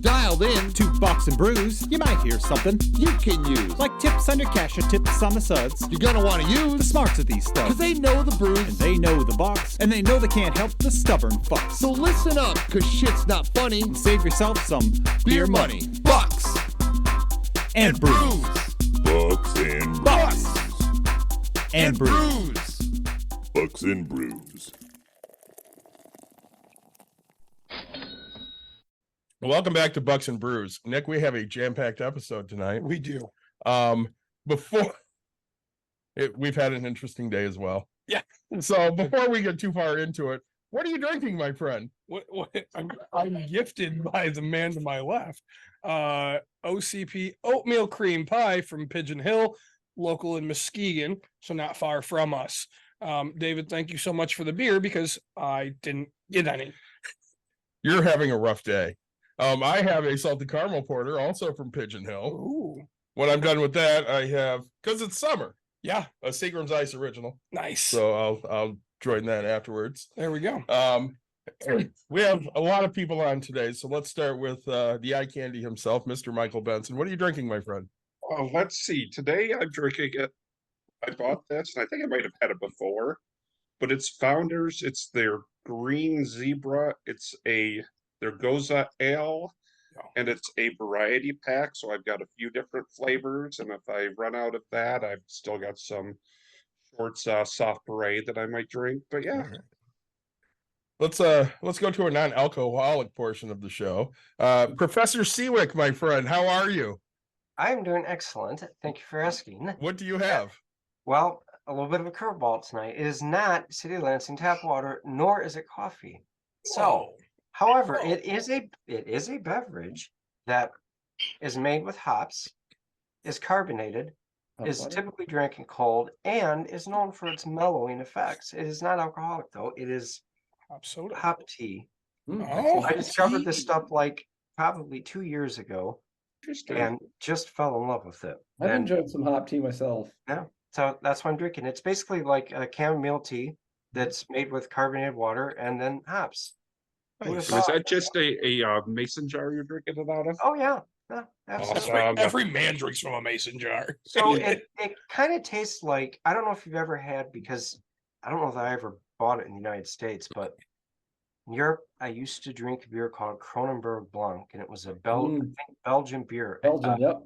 Dialed in to Bucks and Brews, you might hear something you can use. like tips on your cash or tips on the suds. You're gonna want to The use smarts of these studs. because they know the brews. And they know the Bucks, and they know they can't help the stubborn fucks. So listen up, because shit's not funny. Save yourself some Beer money. Bucks and brews. Bucks and Bucks Brews. and brews. Bucks and Brews. Welcome back to Bucks and Brews. Nick, we have a jam-packed episode tonight. We do. We've had an interesting day as well. Yeah. So before we get too far into it, what are you drinking, my friend? What I'm gifted by the man to my left. OCP oatmeal cream pie from Pigeon Hill, local in Muskegon, so not far from us. David, thank you so much for the beer because I didn't get any. You're having a rough day. I have a salted caramel porter, also from Pigeon Hill. Ooh, When I'm done with that, I have, because it's summer, yeah, a Seagram's Ice Original. nice. So I'll join that afterwards. There we go. We have a lot of people on today, so let's start with the eye candy himself, Mr. Michael Benson. What are you drinking, my friend? Let's see. Today I'm drinking it. I bought this, and I think I might have had it before, but it's Founders. It's their Green Zebra. It's their Goza Ale, and it's a variety pack. So I've got a few different flavors, and if I run out of that, I've still got some Shorts soft parade that I might drink. But yeah, Let's go to a non-alcoholic portion of the show. Professor Seawick, my friend, how are you? I'm doing excellent. Thank you for asking. What do you have? Well, a little bit of a curveball tonight. It is not City Lansing tap water, nor is it coffee. So, however, it is a beverage that is made with hops, is carbonated, is typically drank cold, and is known for its mellowing effects. It is not alcoholic though. It is Hop soda. hop tea. Oh, I discovered this stuff like probably 2 years ago interesting. and just fell in love with it. I've And enjoyed some hop tea myself. so that's what I'm drinking. It's basically like a chamomile tea that's made with carbonated water and then hops. Nice. So is that just a mason jar you're drinking it out of? Oh yeah, absolutely. Awesome. every man drinks from a mason jar. So it kind of tastes like, I don't know if you've ever had, because I don't know if I ever bought it in the United States, but in Europe I used to drink a beer called Kronenberg Blanc, and it was a I think Belgian beer. Belgian, yep.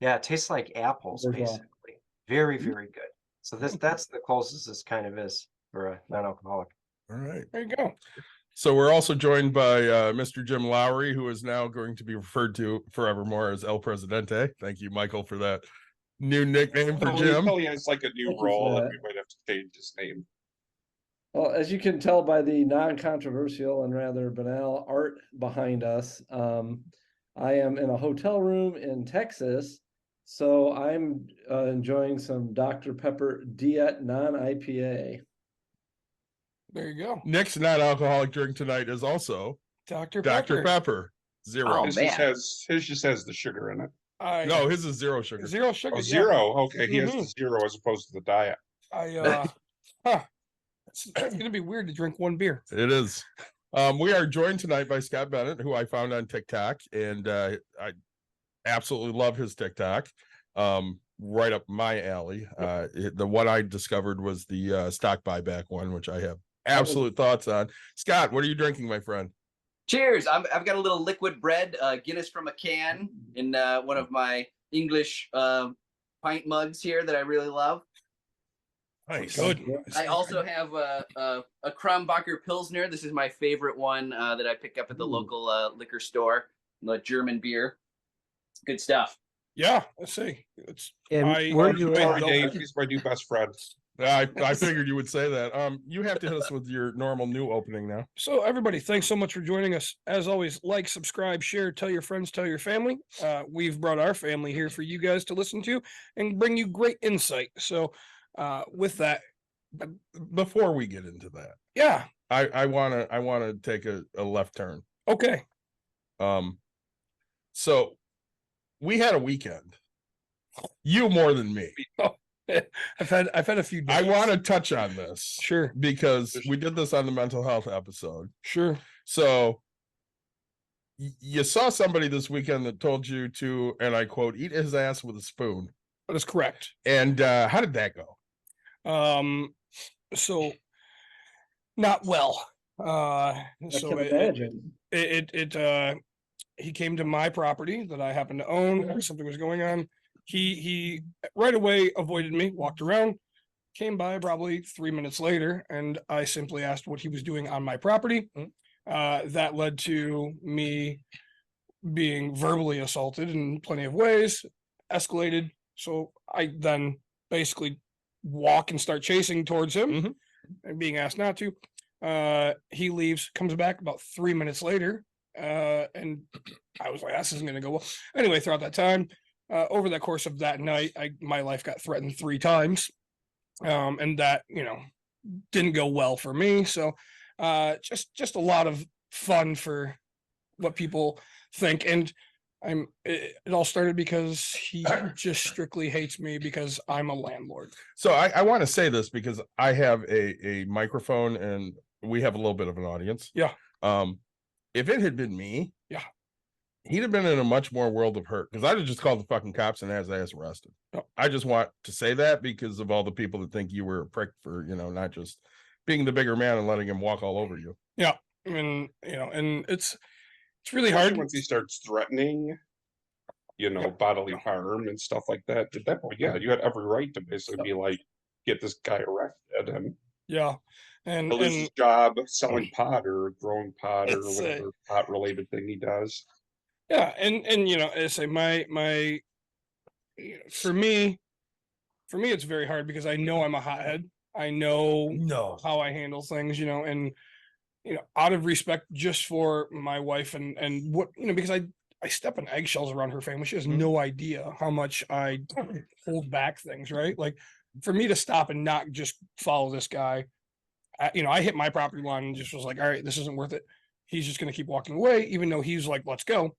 Yeah, it tastes like apples Bourgeois. basically. Very, very good. So that's the closest this kind of is for a non-alcoholic. All right. There you go. So we're also joined by Mr. Jim Lowry, who is now going to be referred to forevermore as El Presidente. Thank you, Michael, for that new nickname for Jim. He has like a new Thank you role, for and that. we might have to change his name. Well, as you can tell by the non-controversial and rather banal art behind us, I am in a hotel room in Texas, so I'm enjoying some Dr. Pepper Diet non-IPA. There you go. Nick's non-alcoholic drink tonight is also Dr. Dr. Pepper. Zero. His just has the sugar in it. No, his is zero sugar. Zero sugar. Oh, yeah. zero. Okay, he has the zero as opposed to the diet. It's gonna be weird to drink one beer. It is. We are joined tonight by Scott Bennett, who I found on TikTok, and I absolutely love his TikTok. Right up my alley. The one I discovered was the stock buyback one, which I have absolute thoughts on. Scott, what are you drinking, my friend? Cheers. I've got a little liquid bread, Guinness from a can in one of my English pint mugs here that I really love. Nice. Good. I also have a Kronbacher Pilsner. This is my favorite one that I pick up at the local liquor store, the German beer. Good stuff. Yeah, let's see. It's And where do you Sorry, Dave. He's my new best friend. I figured you would say that. You have to hit us with your normal new opening now. So everybody, thanks so much for joining us. As always, like, subscribe, share, tell your friends, tell your family. We've brought our family here for you guys to listen to and bring you great insight. So with that, Before we get into that, yeah, I wanna take a left turn. okay. So we had a weekend. You more than me. I've had a few days. I want to touch on this. Sure. Because we did this on the mental health episode. Sure. So You saw somebody this weekend that told you to, and I quote, eat his ass with a spoon. That is correct. And how did that go? So not well. I So can imagine. He came to my property that I happen to own. Something was going on. He right away avoided me, walked around, came by probably 3 minutes later, and I simply asked what he was doing on my property. That led to me being verbally assaulted in plenty of ways, escalated. So I then basically walk and start chasing towards him and being asked not to. He leaves, comes back about 3 minutes later. And I was like, this isn't going to go well. Anyway, throughout that time, over the course of that night, my life got threatened 3 times. And that, didn't go well for me. So just a lot of fun for what people think. And it all started because he just strictly hates me because I'm a landlord. So I want to say this because I have a microphone and we have a little bit of an audience. Yeah. If it had been me, yeah, he'd have been in a much more world of hurt because I'd have just called the fucking cops and had his ass arrested. Oh. I just want to say that because of all the people that think you were a prick for, not just being the bigger man and letting him walk all over you. Yeah. And, and it's really hard once he starts threatening, bodily harm and stuff like that. At that point, yeah, you had every right to basically be like, get this guy arrested and and lose his job selling pot or growing pot or whatever pot related thing he does. Yeah, and I say my for me it's very hard because I know I'm a hothead. I know how I handle things, and out of respect just for my wife and what because I step on eggshells around her family. She has no idea how much I hold back things, right? Like for me to stop and not just follow this guy, I hit my property line and just was like, all right, this isn't worth it. He's just going to keep walking away, even though he's like, let's go.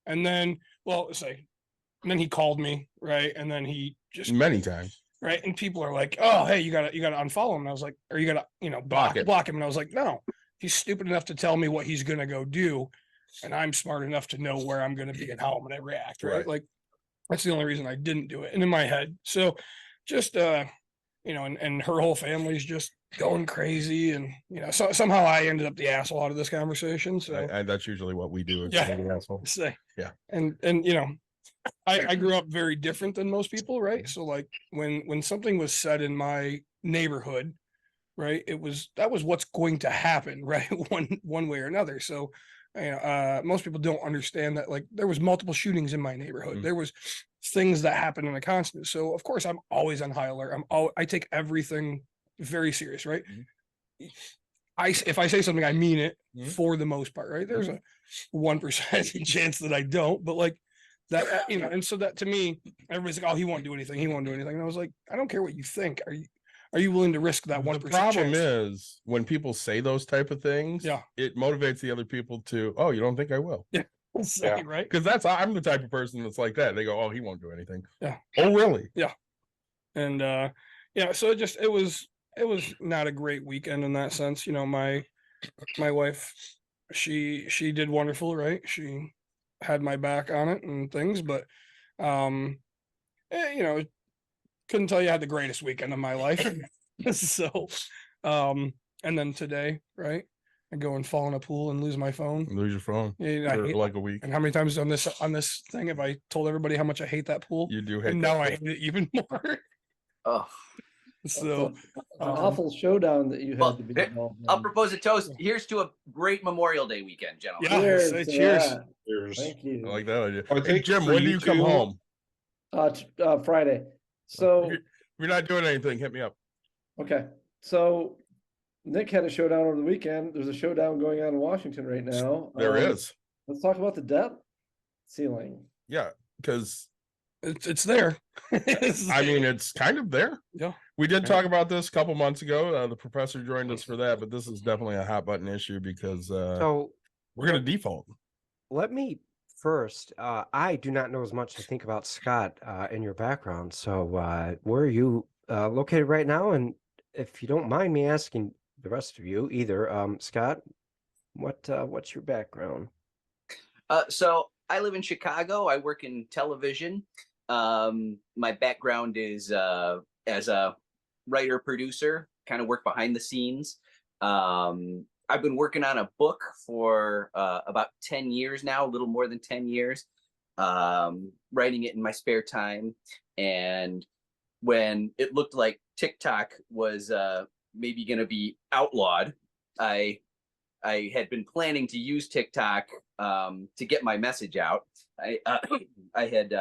And then, and then he called me, right? And then he just many times, right? And people are like, oh, hey, you gotta unfollow him. And I was like, or you gotta, block him. And I was like, no, he's stupid enough to tell me what he's gonna go do, and I'm smart enough to know where I'm gonna be and how I'm gonna react, right? Like that's the only reason I didn't do it. And in my head, so just and her whole family's just going crazy, and so somehow I ended up the asshole out of this conversation. So that's usually what we do. Yeah. The asshole. Yeah. And I grew up very different than most people, right? So like when something was said in my neighborhood, right, that was what's going to happen, right? One way or another. So most people don't understand that, like, there was multiple shootings in my neighborhood. There was things that happened in a constant. So of course I'm always on high alert. I take everything very serious, right? If I say something, I mean it for the most part, right? There's a 1% chance that I don't, but like that, and so that to me, everybody's like, oh, he won't do anything. He won't do anything. And I was like, I don't care what you think. Are you willing to risk that 1%? The problem is when people say those type of things, Yeah. it motivates the other people to, oh, you don't think I will? Yeah. Yeah. Right. Because I'm the type of person that's like that. They go, oh, he won't do anything. Yeah. Oh, really? Yeah. And so it was not a great weekend in that sense. My wife, she did wonderful, right? She had my back on it and things, but couldn't tell you I had the greatest weekend of my life. So and then today, right, I go and fall in a pool and lose my phone. Lose your phone for like a week. And how many times on this thing have I told everybody how much I hate that pool? You do hate and that now pool. I hate it even more. Oh, So An awful showdown that you had well, to be involved in. I'll propose a toast. Here's to a great Memorial Day weekend, gentlemen. Yeah. Cheers say to cheers. that. There's Thank you. I like that idea. I Hey, think Jim, for when do you you come two- home? Friday. So If you're not doing anything, hit me up. okay. So Nick had a showdown over the weekend. There's a showdown going on in Washington right now. There is. Let's talk about the debt ceiling. Yeah, because It's there. I mean, it's kind of there. Yeah. We did talk about this a couple months ago. The professor joined us for that, but this is definitely a hot button issue because So we're going to default. let me first, I do not know as much, I think, about Scott in your background. So where are you located right now? And if you don't mind me asking the rest of you either, Scott, what's your background? So I live in Chicago. I work in television. My background is as a writer producer, kind of work behind the scenes. I've been working on a book for about 10 years now, a little more than 10 years, writing it in my spare time. And when it looked like TikTok was maybe going to be outlawed, I had been planning to use TikTok to get my message out. I had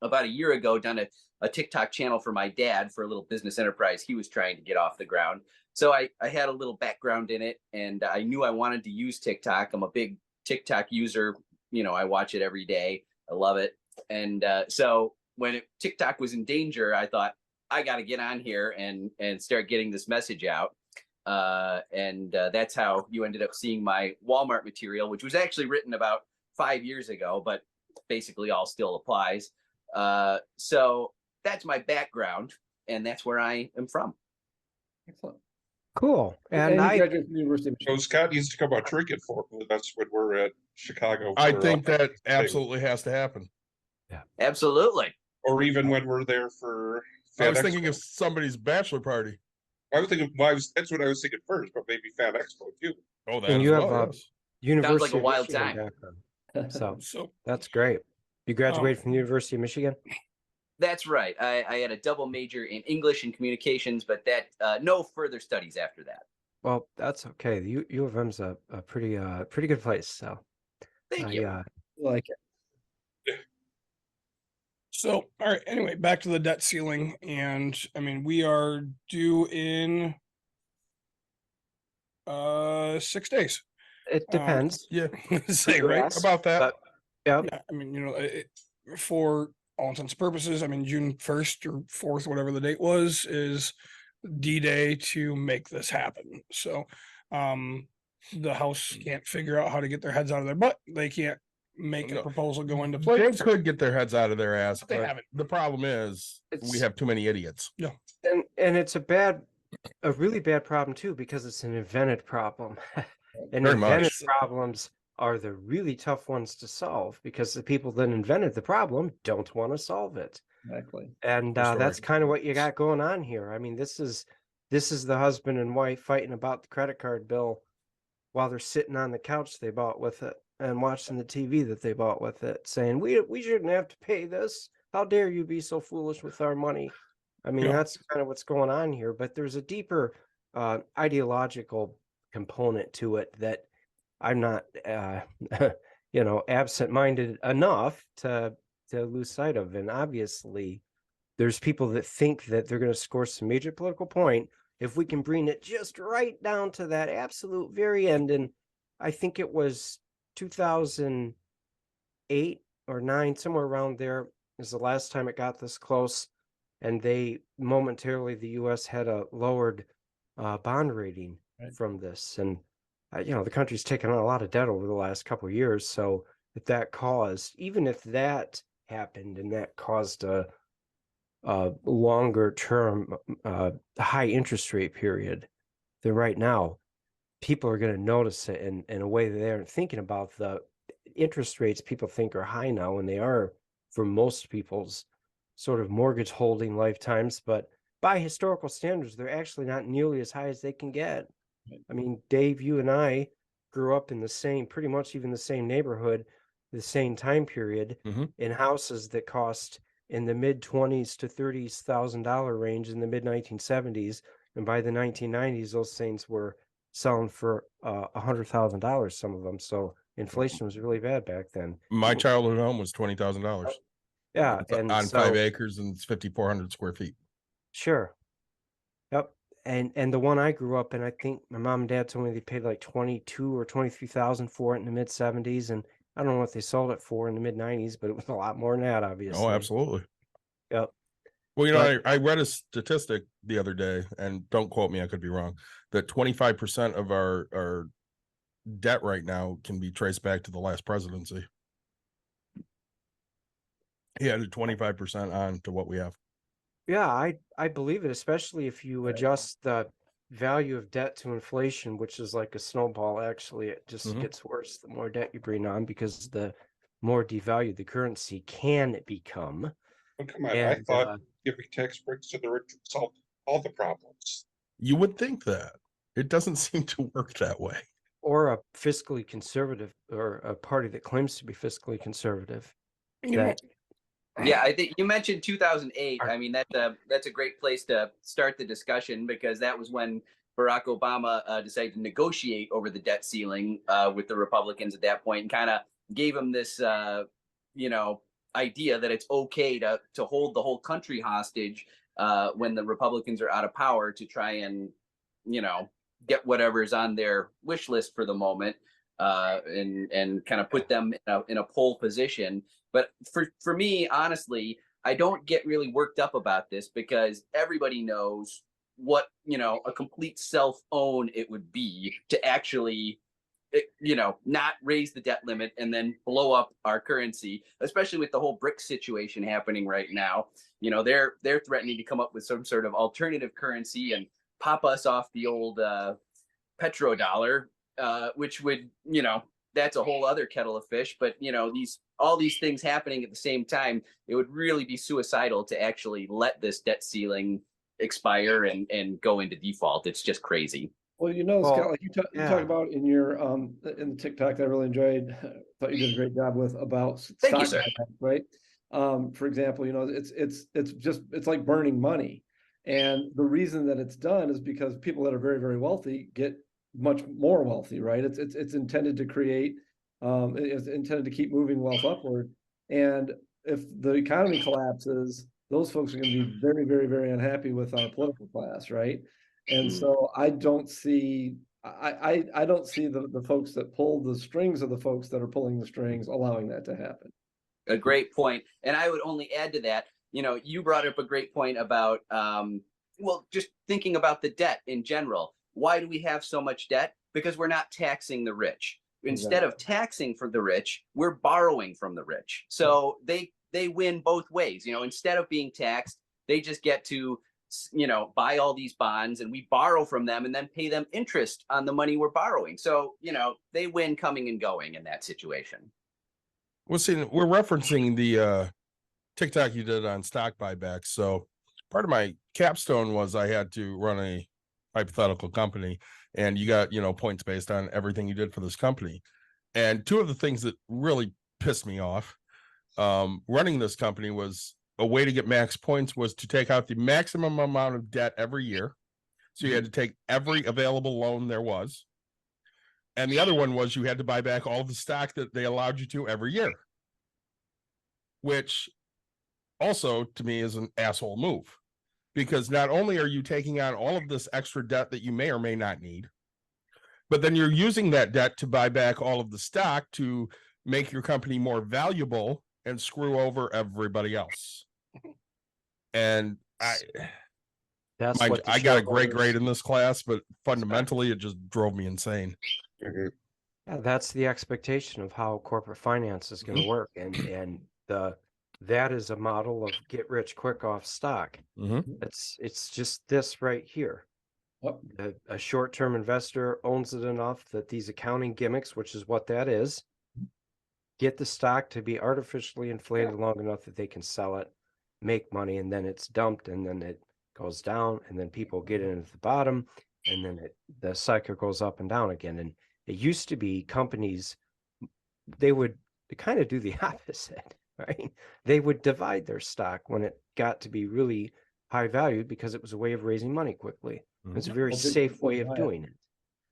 about a year ago done a TikTok channel for my dad for a little business enterprise he was trying to get off the ground. So I had a little background in it, and I knew I wanted to use TikTok. I'm a big TikTok user. You know, I watch it every day. I love it. And so when TikTok was in danger, I thought I got to get on here and start getting this message out. And that's how you ended up seeing my Walmart material, which was actually written about 5 years ago, but basically all still applies. So that's my background, and that's where I am from. Excellent. Cool. And you I graduated from the University of So Michigan. Scott needs to come out drinking for with us when we're at Chicago. I for, think that thing. absolutely has to happen. Absolutely. Or even when we're there for. I was Fan thinking Expo. of somebody's bachelor party. I was thinking, well, that's what I was thinking first, but maybe Fan Expo too. Oh, that and as you well, have a yes. University like a of wild Michigan time. background. So So that's great. You graduated from the University of Michigan? That's right. I had a double major in English and communications, but that no further studies after that. Well, that's okay. The U of M's a pretty good place. So Thank you. Like it. So, all right. Anyway, back to the debt ceiling, and I mean, we are due in 6 days. it depends. Yeah, Say right. Yes, about that. but yeah, Yeah, I mean, for all intents and purposes, I mean, June 1st or 4th, whatever the date was, is D-Day to make this happen. So, the House can't figure out how to get their heads out of their butt. They can't make a No. proposal go into They place. could get their heads out of their ass, They but haven't. the problem is we It's- have too many idiots. and it's a really bad problem too, because it's an invented problem. And Very invented much. problems are the really tough ones to solve because the people that invented the problem don't want to solve it. Exactly. And True story. that's kind of what you got going on here. I mean, this is the husband and wife fighting about the credit card bill while they're sitting on the couch they bought with it and watching the TV that they bought with it, saying, we shouldn't have to pay this. How dare you be so foolish with our money? I mean, Yeah. that's kind of what's going on here, but there's a deeper ideological component to it that I'm not, absent-minded enough to lose sight of. And obviously, there's people that think that they're going to score some major political point if we can bring it just right down to that absolute very end. And I think it was 2008 or 9, somewhere around there is the last time it got this close. And the U.S. had a lowered bond rating from this. And, the country's taken on a lot of debt over the last couple of years. So even if that happened and that caused a longer term high interest rate period, then right now people are going to notice it in a way that they aren't thinking about. The interest rates people think are high now, and they are for most people's sort of mortgage holding lifetimes, but by historical standards, they're actually not nearly as high as they can get. I mean, Dave, you and I grew up in pretty much even the same neighborhood, the same time period, Mhm. in houses that cost in the mid $20,000 to $30,000 range in the mid 1970s, and by the 1990s, those things were selling for $100,000, some of them. So inflation was really bad back then. My childhood home was $20,000. Yeah, and on so, 5 acres, and it's 5,400 square feet. sure. Yep. And the one I grew up in, I think my mom and dad told me they paid like 22 or 23,000 for it in the mid 70s, and I don't know what they sold it for in the mid 90s, but it was a lot more than that, obviously. Oh, absolutely. Yep. Well, But- I read a statistic the other day, and don't quote me, I could be wrong, that 25% of our debt right now can be traced back to the last presidency. He added 25% on to what we have. Yeah, I believe it, especially if you adjust the value of debt to inflation, which is like a snowball, actually, it just Mhm. gets worse the more debt you bring on, because the more devalued the currency can become. Oh, come on. I And thought giving tax breaks to the rich would solve all the problems. You would think that. It doesn't seem to work that way. or a fiscally conservative, or a party that claims to be fiscally conservative, You know, that Yeah, I think you mentioned 2008. Are- I mean, that's a great place to start the discussion, because that was when Barack Obama decided to negotiate over the debt ceiling with the Republicans at that point, and kind of gave them this, you know, idea that it's okay to hold the whole country hostage when the Republicans are out of power, to try and, you know, get whatever's on their wish list for the moment, and kind of put them in a pole position. But for me, honestly, I don't get really worked up about this, because everybody knows what, you know, a complete self-own it would be to actually, you know, not raise the debt limit and then blow up our currency, especially with the whole BRICS situation happening right now. You know, they're threatening to come up with some sort of alternative currency and pop us off the old petrodollar, which would, you know, that's a whole other kettle of fish. But, you know, all these things happening at the same time, it would really be suicidal to actually let this debt ceiling expire and go into default. It's just crazy. Well, you know, Well, Scott, like you talk yeah. about in your in the TikTok that I really enjoyed, thought you did a great job with about Thank you, stock sir. buybacks, right? For example, you know, it's like burning money. And the reason that it's done is because people that are very, very wealthy get much more wealthy, right? It's intended to create, it's intended to keep moving wealth upward. And if the economy collapses, those folks are going to be very, very, very unhappy with our political class, right? And so I don't see I don't see the folks that pull the strings of the folks that are pulling the strings allowing that to happen. A great point. And I would only add to that, you know, you brought up a great point about, well, just thinking about the debt in general. Why do we have so much debt? Because we're not taxing the rich. Instead of taxing for the rich, we're borrowing from the rich. So they win both ways. You know, instead of being taxed, they just get to, you know, buy all these bonds, and we borrow from them and then pay them interest on the money we're borrowing. So, you know, they win coming and going in that situation. Well, see, we're referencing the TikTok you did on stock buybacks. So part of my capstone was I had to run a hypothetical company, and you got, you know, points based on everything you did for this company. And two of the things that really pissed me off running this company was a way to get max points was to take out the maximum amount of debt every year. So you had to take every available loan there was. And the other one was you had to buy back all the stock that they allowed you to every year, which also to me is an asshole move, because not only are you taking on all of this extra debt that you may or may not need, but then you're using that debt to buy back all of the stock to make your company more valuable and screw over everybody else. And That's I what the got a great shareholders- grade in this class, but fundamentally it just drove me insane. Mhm. Yeah, that's the expectation of how corporate finance is going to work, and that is a model of get rich quick off stock. It's just this right here. A short-term investor owns it enough that these accounting gimmicks, which is what that is, get the stock to be artificially inflated long enough that they can sell it, make money, and then it's dumped, and then it goes down, and then people get in at the bottom, and then the cycle goes up and down again. And it used to be companies, they would kind of do the opposite, right? They would divide their stock when it got to be really high valued, because it was a way of raising money quickly. It's a very safe way of doing it.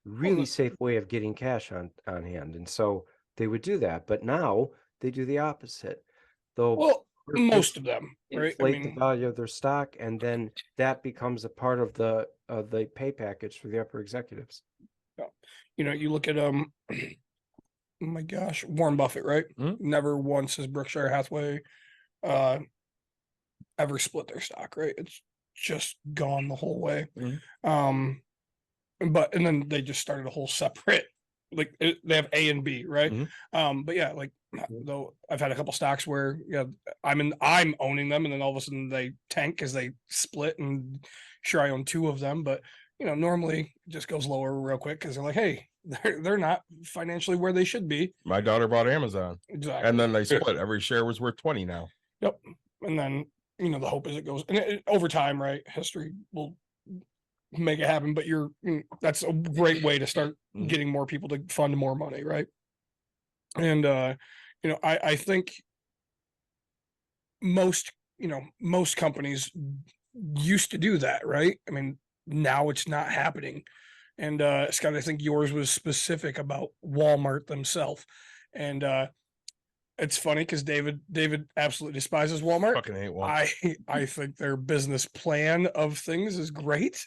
Really safe way of getting cash on hand. And so they would do that. But now they do the opposite. Well, most of them, right? Inflate the value of their stock, and then that becomes a part of the pay package for the upper executives. You know, you look at oh my gosh, Warren Buffett, right? Never once has Berkshire Hathaway ever split their stock, right? It's just gone the whole way. But and then they just started a whole separate, like they have A and B, right? But yeah, like though I've had a couple stocks where I'm owning them, and then all of a sudden they tank because they split, and sure I own two of them, but normally it just goes lower real quick because they're like, hey, they're not financially where they should be. My daughter bought Amazon. Exactly. And then they split. Every share was worth 20 now. Yep. And then, the hope is it goes and over time, right? History will make it happen, but that's a great way to start getting more people to fund more money, right? And I think most companies used to do that, right? I mean, now it's not happening. And Scott, I think yours was specific about Walmart themselves. And it's funny because David absolutely despises Walmart. Fucking hate Walmart. I think their business plan of things is great.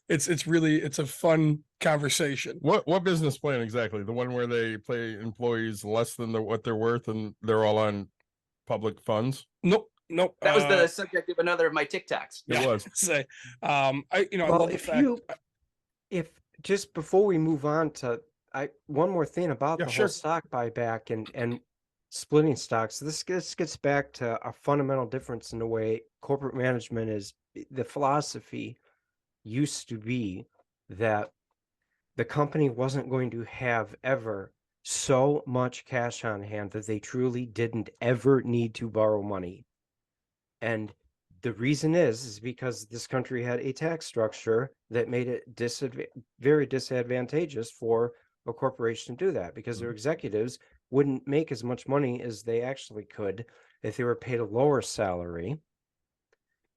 It's a fun conversation. What business plan exactly? The one where they pay employees less than what they're worth and they're all on public funds? Nope. That was the subject of another of my TikToks. It was. Say, I love the fact. If just before we move on to one more thing about the whole stock buyback and splitting stocks. This gets back to a fundamental difference in the way corporate management is. The philosophy used to be that the company wasn't going to have ever so much cash on hand that they truly didn't ever need to borrow money. And the reason is because this country had a tax structure that made it very disadvantageous for a corporation to do that, because their executives wouldn't make as much money as they actually could if they were paid a lower salary,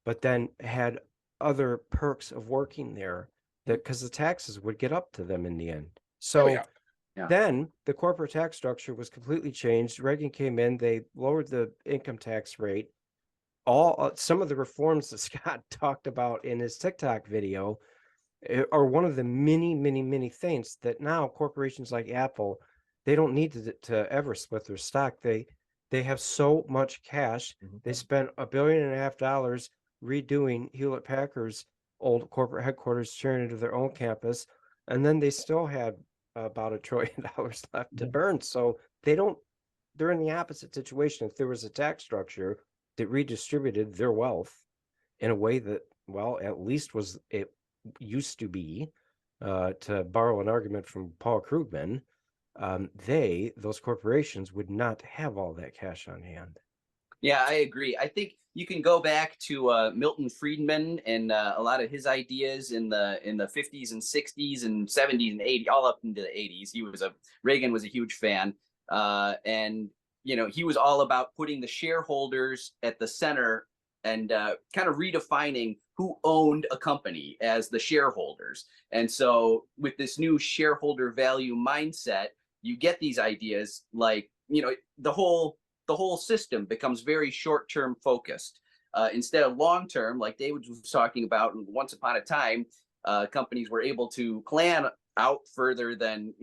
but then had other perks of working there, that because the taxes would get up to them in the end. So then the corporate tax structure was completely changed. Reagan came in, they lowered the income tax rate. Some of the reforms that Scott talked about in his TikTok video are one of the many things that now corporations like Apple, they don't need to ever split their stock. They have so much cash. They spent $1.5 billion redoing Hewlett Packard's old corporate headquarters, turning into their own campus, and then they still had about $1 trillion left to burn. So they're in the opposite situation. If there was a tax structure that redistributed their wealth in a way that, well, at least it used to be, to borrow an argument from Paul Krugman, those corporations would not have all that cash on hand. Yeah, I agree. I think you can go back to Milton Friedman and a lot of his ideas in the 50s and 60s and 70s and 80s, all up into the 80s. Reagan was a huge fan, and he was all about putting the shareholders at the center and kind of redefining who owned a company as the shareholders. And so with this new shareholder value mindset, you get these ideas like, the whole system becomes very short-term focused instead of long-term, like David was talking about. Once upon a time, companies were able to plan out further than,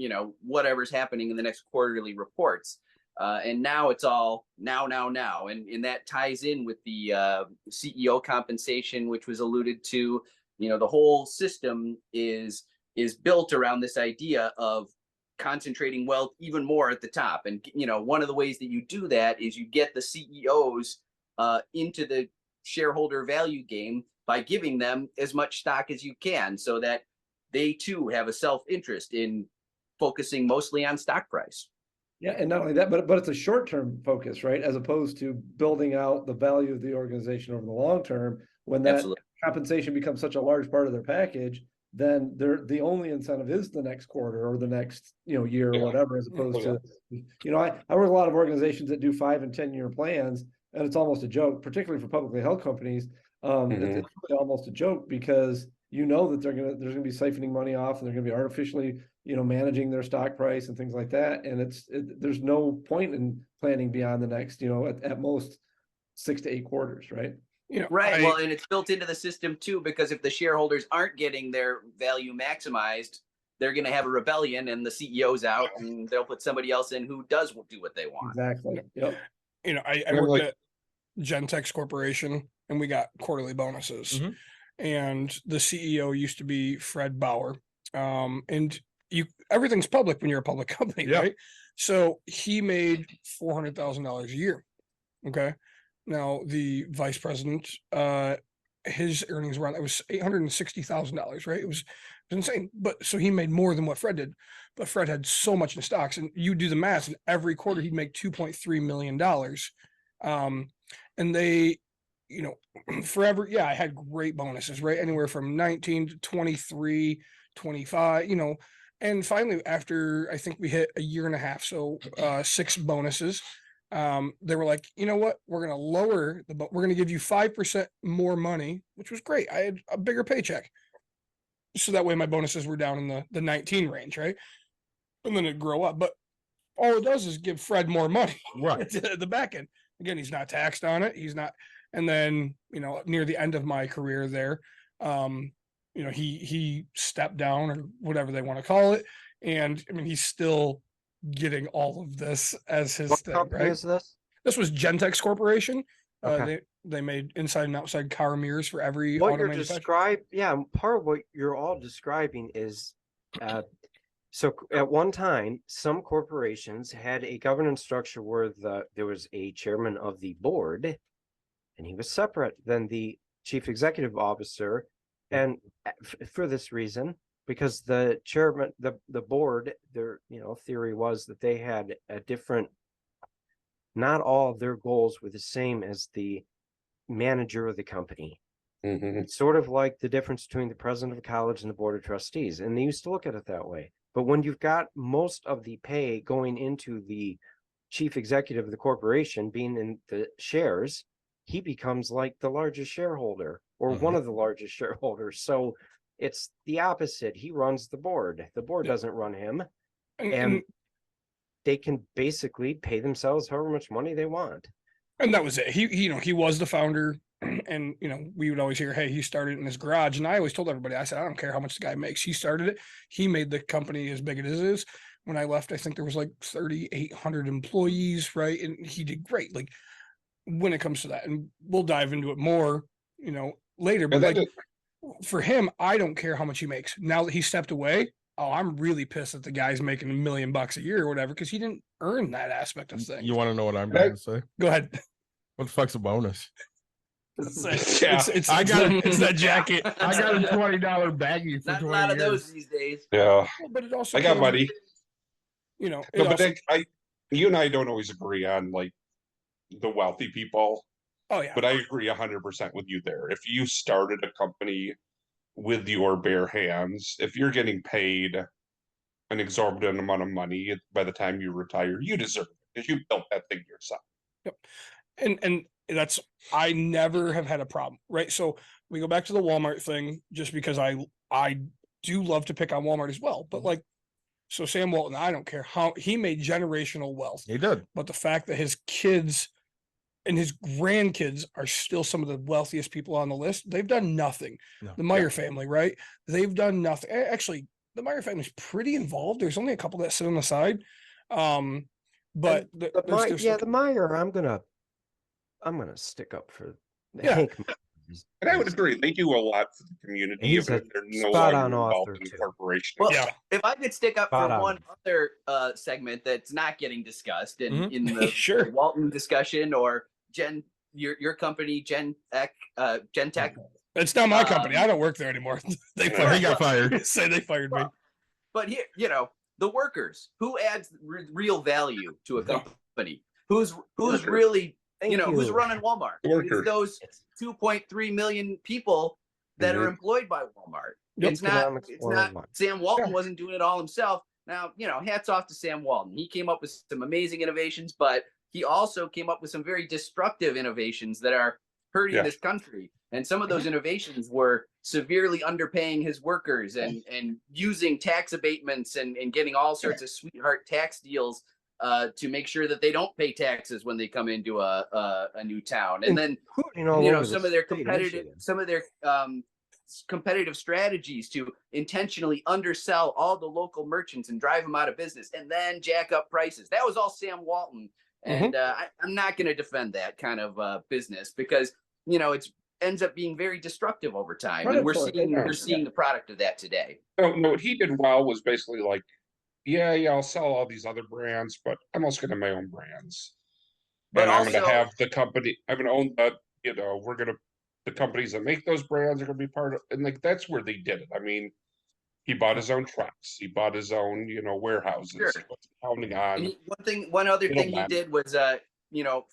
whatever's happening in the next quarterly reports. And now it's all now. And that ties in with the CEO compensation, which was alluded to. The whole system is built around this idea of concentrating wealth even more at the top. And, one of the ways that you do that is you get the CEOs into the shareholder value game by giving them as much stock as you can, so that they too have a self-interest in focusing mostly on stock price. Yeah, and not only that, but it's a short-term focus, right? As opposed to building out the value of the organization over the long term. When that compensation becomes such a large part of their package, then the only incentive is the next quarter or the next year or whatever, as opposed to I work with a lot of organizations that do 5 and 10 year plans, and it's almost a joke, particularly for publicly held companies. It's really almost a joke, because that there's gonna be siphoning money off, and they're gonna be artificially managing their stock price and things like that. And there's no point in planning beyond the next at most 6 to 8 quarters, right? Right. Well, and it's built into the system too, because if the shareholders aren't getting their value maximized, they're going to have a rebellion, and the CEO's out, and they'll put somebody else in who does do what they want. Exactly. Yep. I worked at Gentex Corporation, and we got quarterly bonuses. And the CEO used to be Fred Bauer. And everything's public when you're a public company, right? So he made $400,000 a year. Okay. Now the vice president his earnings were on, it was $860,000, right? It was insane. But so he made more than what Fred did. But Fred had so much in stocks, and you do the math, and every quarter he'd make $2.3 million. And they, you know, forever, yeah, I had great bonuses, right? Anywhere from 19 to 23, 25, you know. And finally, after I think we hit a year and a half, so 6 bonuses, they were like, you know what, we're going to lower we're going to give you 5% more money, which was great. I had a bigger paycheck. So that way my bonuses were down in the 19 range, right? And then it'd grow up. But all it does is give Fred more money Right. at the back end. Again, he's not taxed on it. He's not. And then, you know, near the end of my career there, you know, he stepped down, or whatever they want to call it. And I mean, he's still getting all of this as his What thing, company right? is this? This was Gentex Corporation. Okay. They made inside and outside car mirrors for every What auto you're manufacturer. part of what you're all describing is, so at one time, some corporations had a governance structure where there was a chairman of the board, and he was separate than the chief executive officer. And for this reason, because the chairman, the board, their, you know, theory was that they had a different, not all of their goals were the same as the manager of the company. It's sort of like the difference between the president of college and the board of trustees. And they used to look at it that way. But when you've got most of the pay going into the chief executive of the corporation being in the shares, he becomes like the largest shareholder, or one of the largest shareholders. So it's the opposite. He runs the board. The board doesn't run him. And they can basically pay themselves however much money they want. And that was it. He you know, he was the founder. And, you know, we would always hear, hey, he started in his garage. And I always told everybody, I said, I don't care how much the guy makes. He started it. He made the company as big as it is. When I left, I think there was like 3,800 employees, right? And he did great. Like, when it comes to that, and we'll dive into it more, you know, later. But like, for him, I don't care how much he makes. Now that he stepped away, oh, I'm really pissed that the guy's making $1 million a year or whatever, because he didn't earn that aspect of things. You want to know what I'm going to say? Go ahead. What the fuck's a bonus? It's I got it's that jacket. I got a $20 baggie for Not 20 a lot of years. those these days. Yeah, But it also I got came- money. You know, it No, but also- you and I don't always agree on like the wealthy people. oh yeah. But I agree 100% with you there. If you started a company with your bare hands, if you're getting paid an exorbitant amount of money by the time you retire, you deserve it because you built that thing yourself. Yep. And that's, I never have had a problem, right? So we go back to the Walmart thing, just because I do love to pick on Walmart as well. But like, so Sam Walton, I don't care how he made generational wealth. He did. But the fact that his kids and his grandkids are still some of the wealthiest people on the list, they've done nothing. No. The Meyer family, right? They've done nothing. Actually, the Meyer family's pretty involved. There's only a couple that sit on the side. But the Meyer, I'm gonna stick up for Yeah. Hank. And I would agree, they do a lot for the community. He's but a they're no spot-on longer involved author, in the too. corporation. Well, Yeah. if I could stick up Spot for on. one other segment that's not getting discussed in the Sure. Walton discussion, or your company, Gentech. It's not my company. I don't work there anymore. They Yeah, fired he got fired. Say they fired me. But here, you know, the workers, who adds real value to a company, who's Workers. really, Thank who's you. running Walmart? Workers. It's those 2.3 million people that are Mhm. employed by Walmart. Yep. It's not Economics it's not 101. Sam Walton wasn't doing it all himself. Now, you know, hats off to Sam Walton. He came up with some amazing innovations, but he also came up with some very destructive innovations that are hurting Yeah. this country. And some of those innovations were severely underpaying his workers and using tax abatements and getting all sorts of sweetheart tax deals to make sure that they don't pay taxes when they come into a new town. And then, Including all you know, over the some of their state of competitive Michigan. competitive strategies to intentionally undersell all the local merchants and drive them out of business and then jack up prices. That was all Sam Walton. And I'm not going to defend that kind of business, because, you know, it ends up being very destructive over time. And we're seeing the product of that today. No, what he did well was basically like, yeah, I'll sell all these other brands, but I'm also gonna have my own brands. But And I'm gonna also- have the company, I'm gonna own the, we're gonna the companies that make those brands are going to be part of, and like that's where they did it. I mean, he bought his own trucks, he bought his own, warehouses. Sure. He wasn't counting And on one other thing he middlemen. did was,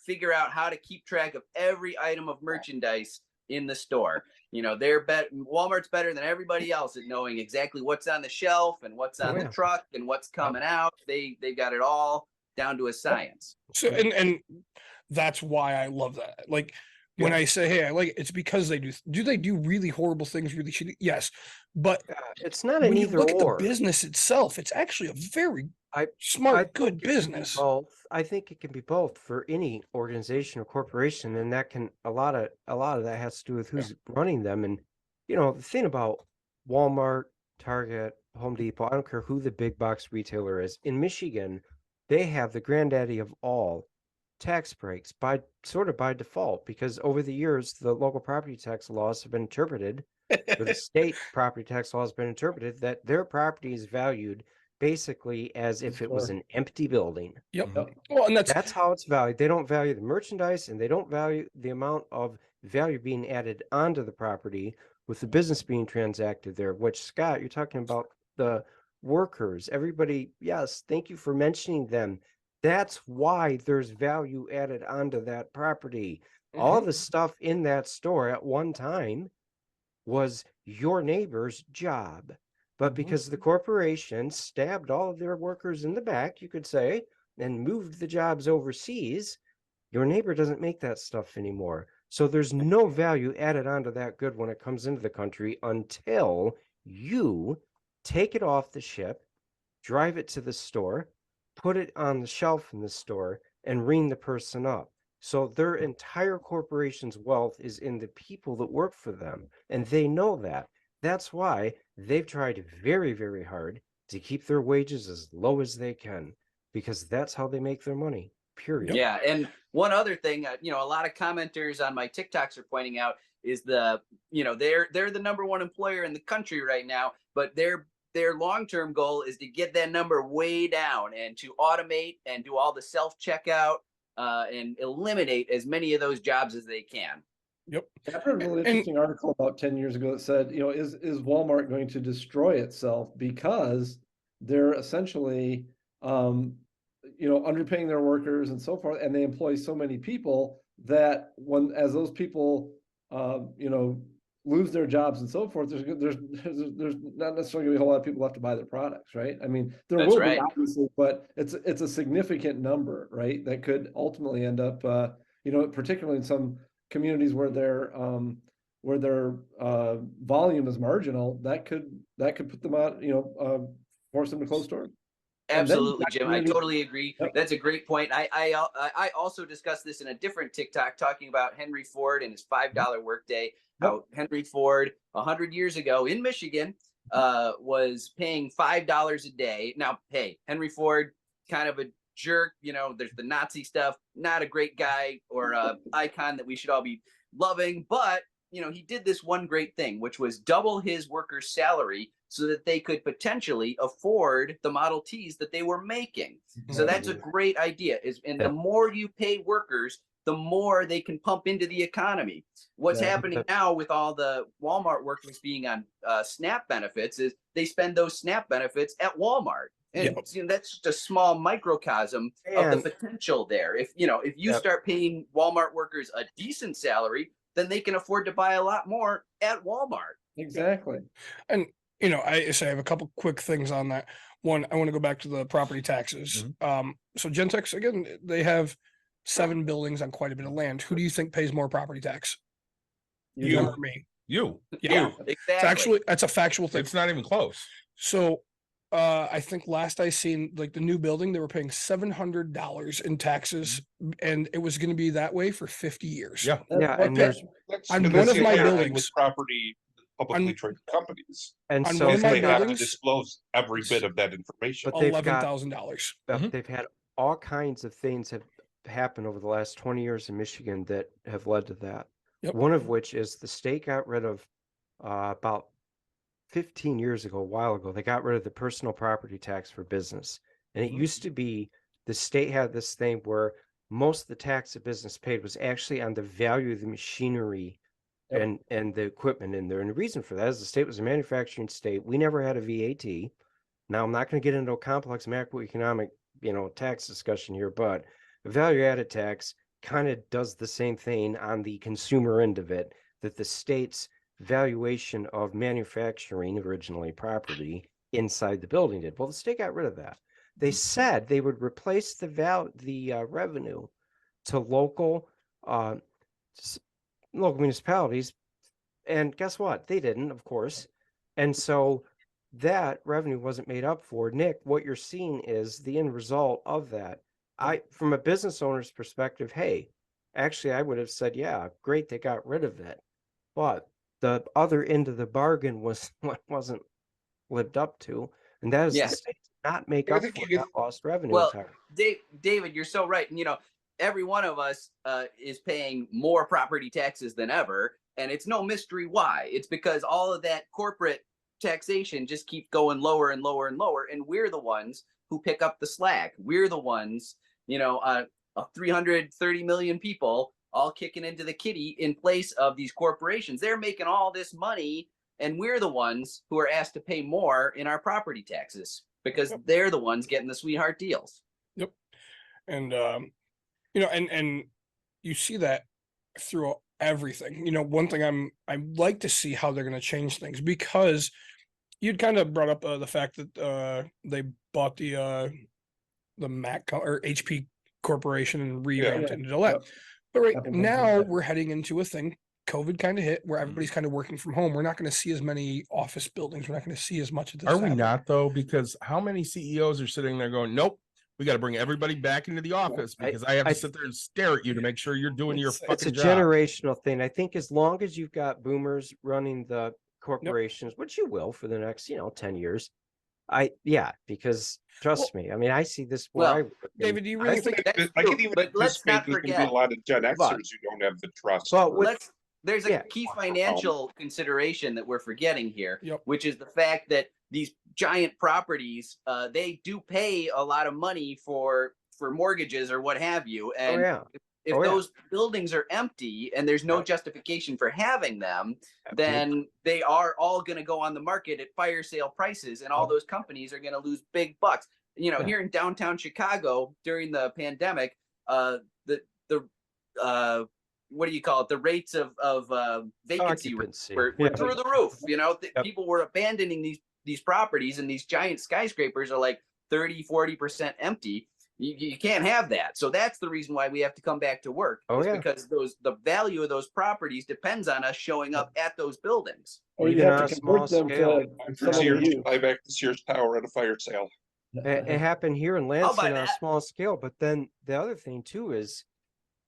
figure out how to keep track of every item of merchandise in the store. Walmart's better than everybody else at knowing exactly what's on the shelf and what's on the truck and what's coming out. They got it all down to a science. So and that's why I love that. Like when I say, hey, I like it, it's because they they do really horrible things really shitty? Yes. But it's not an when you either look or. at the business itself, it's actually a very I smart, think good it can be business. both. I think it can be both for any organization or corporation, and that can a lot of that has to do with who's running them. And the thing about Walmart, Target, Home Depot, I don't care who the big box retailer is. In Michigan, they have the granddaddy of all tax breaks by default, because over the years the local property tax laws have been interpreted, or the state property tax law has been interpreted, that their property is valued basically as if it was an empty building. Yep. Well, and That's how it's valued. They don't value the merchandise, and they don't value the amount of value being added onto the property with the business being transacted there, which, Scott, you're talking about the workers, everybody. Yes, thank you for mentioning them. That's why there's value added onto that property. All the stuff in that store at one time was your neighbor's job. But because the corporation stabbed all of their workers in the back, you could say, and moved the jobs overseas, your neighbor doesn't make that stuff anymore. So there's no value added onto that good when it comes into the country until you take it off the ship, drive it to the store, put it on the shelf in the store, and ring the person up. So their entire corporation's wealth is in the people that work for them, and they know that. That's why they've tried very, very hard to keep their wages as low as they can, because that's how they make their money, period. Yeah. And one other thing, a lot of commenters on my TikToks are pointing out is they're the number one employer in the country right now, but their long-term goal is to get that number way down and to automate and do all the self-checkout and eliminate as many of those jobs as they can. Yep. I heard a really interesting article about 10 years ago that said, is Walmart going to destroy itself because they're essentially, underpaying their workers and so forth, and they employ so many people that as those people, lose their jobs and so forth, there's not necessarily gonna be a whole lot of people left to buy their products, right? I mean, there That's will right. be, obviously, but it's a significant number, right? That could ultimately end up, particularly in some communities where their volume is marginal, that could put them out, force them to close stores. Absolutely, Jim. I totally agree. Yep. That's a great point. I also discussed this in a different TikTok, talking about Henry Ford and his $5 workday. How Henry Ford 100 years ago in Michigan was paying $5 a day. Now, hey, Henry Ford, kind of a jerk. There's the Nazi stuff. Not a great guy or icon that we should all be loving. But he did this one great thing, which was double his workers' salary so that they could potentially afford the Model Ts that they were making. So that's a great idea. The more you pay workers, the more they can pump into the economy. What's happening now with all the Walmart workers being on SNAP benefits is they spend those SNAP benefits at Walmart. And that's just a small microcosm of the potential there. If you start paying Walmart workers a decent salary, then they can afford to buy a lot more at Walmart. Exactly. And I have a couple quick things on that. One, I want to go back to the property taxes. So Gentex, again, they have 7 buildings on quite a bit of land. Who do you think pays more property tax? You or me? You. Yeah, Exactly. That's a factual thing. It's not even close. So I think last I seen, like, the new building, they were paying $700 in taxes, and it was going to be that way for 50 years. Yeah. And there's on And one that's of my the other thing buildings, with property publicly traded companies, and on so one of my they have to buildings, disclose every bit of that information. But they've got- $11,000. they've had all kinds of things have happened over the last 20 years in Michigan that have led to that. Yep. One of which is the state got rid of about 15 years ago, a while ago, they got rid of the personal property tax for business. And it used to be the state had this thing where most of the tax a business paid was actually on the value of the machinery Yep. and the equipment in there. And the reason for that is the state was a manufacturing state. We never had a VAT. Now, I'm not going to get into a complex macroeconomic, tax discussion here, but the value added tax kind of does the same thing on the consumer end of it, that the state's valuation of manufacturing originally property inside the building did. Well, the state got rid of that. They said they would replace the revenue to local municipalities, and guess what? They didn't, of course. And so that revenue wasn't made up for. Nick, what you're seeing is the end result of that. From a business owner's perspective, hey, actually, I would have said, yeah, great, they got rid of it. But the other end of the bargain was what wasn't lived up to, and that is Yeah. the state did not make I up think for you that lost revenue Well, entirely. David, you're so right. And every one of us is paying more property taxes than ever, and it's no mystery why. It's because all of that corporate taxation just keeps going lower and lower and lower, and we're the ones who pick up the slack. We're the ones, 330 million people all kicking into the kitty in place of these corporations. They're making all this money, and we're the ones who are asked to pay more in our property taxes because they're the ones getting the sweetheart deals. Yep. And and you see that through everything. One thing I like to see how they're going to change things, because you'd kind of brought up the fact that they bought the Mac or HP corporation and revamped it into that. But right now we're heading into a thing. COVID kind of hit where everybody's kind of working from home. We're not going to see as many office buildings. We're not going to see as much of this. Are we happen. not though? Because how many CEOs are sitting there going, nope, we got to bring everybody back into the office because I have to sit there and stare at you to make sure you're doing your fucking It's a job. generational thing. I think as long as you've got boomers running the corporations, which you will for the next, 10 years. Because trust me, I mean, I see this. David, do you really think I can even but let's not anticipate there's going to be a forget. lot of Gen Xers who don't have the trust. But There's a key financial consideration that we're forgetting here, which is the fact that these giant properties, they do pay a lot of money for mortgages or what have you. And if those buildings are empty and there's no justification for having them, then they are all going to go on the market at fire sale prices, and all those companies are going to lose big bucks. Here in downtown Chicago during the pandemic, what do you call it? The rates of vacancy were through the roof. People were abandoning these properties, and these giant skyscrapers are like 30-40% empty. You can't have that. So that's the reason why we have to come back to work. Because the value of those properties depends on us showing up at those buildings. Or you have to convert them to buy back the Sears Tower at a fire sale. It happened here in Lansing on a small scale. But then the other thing too is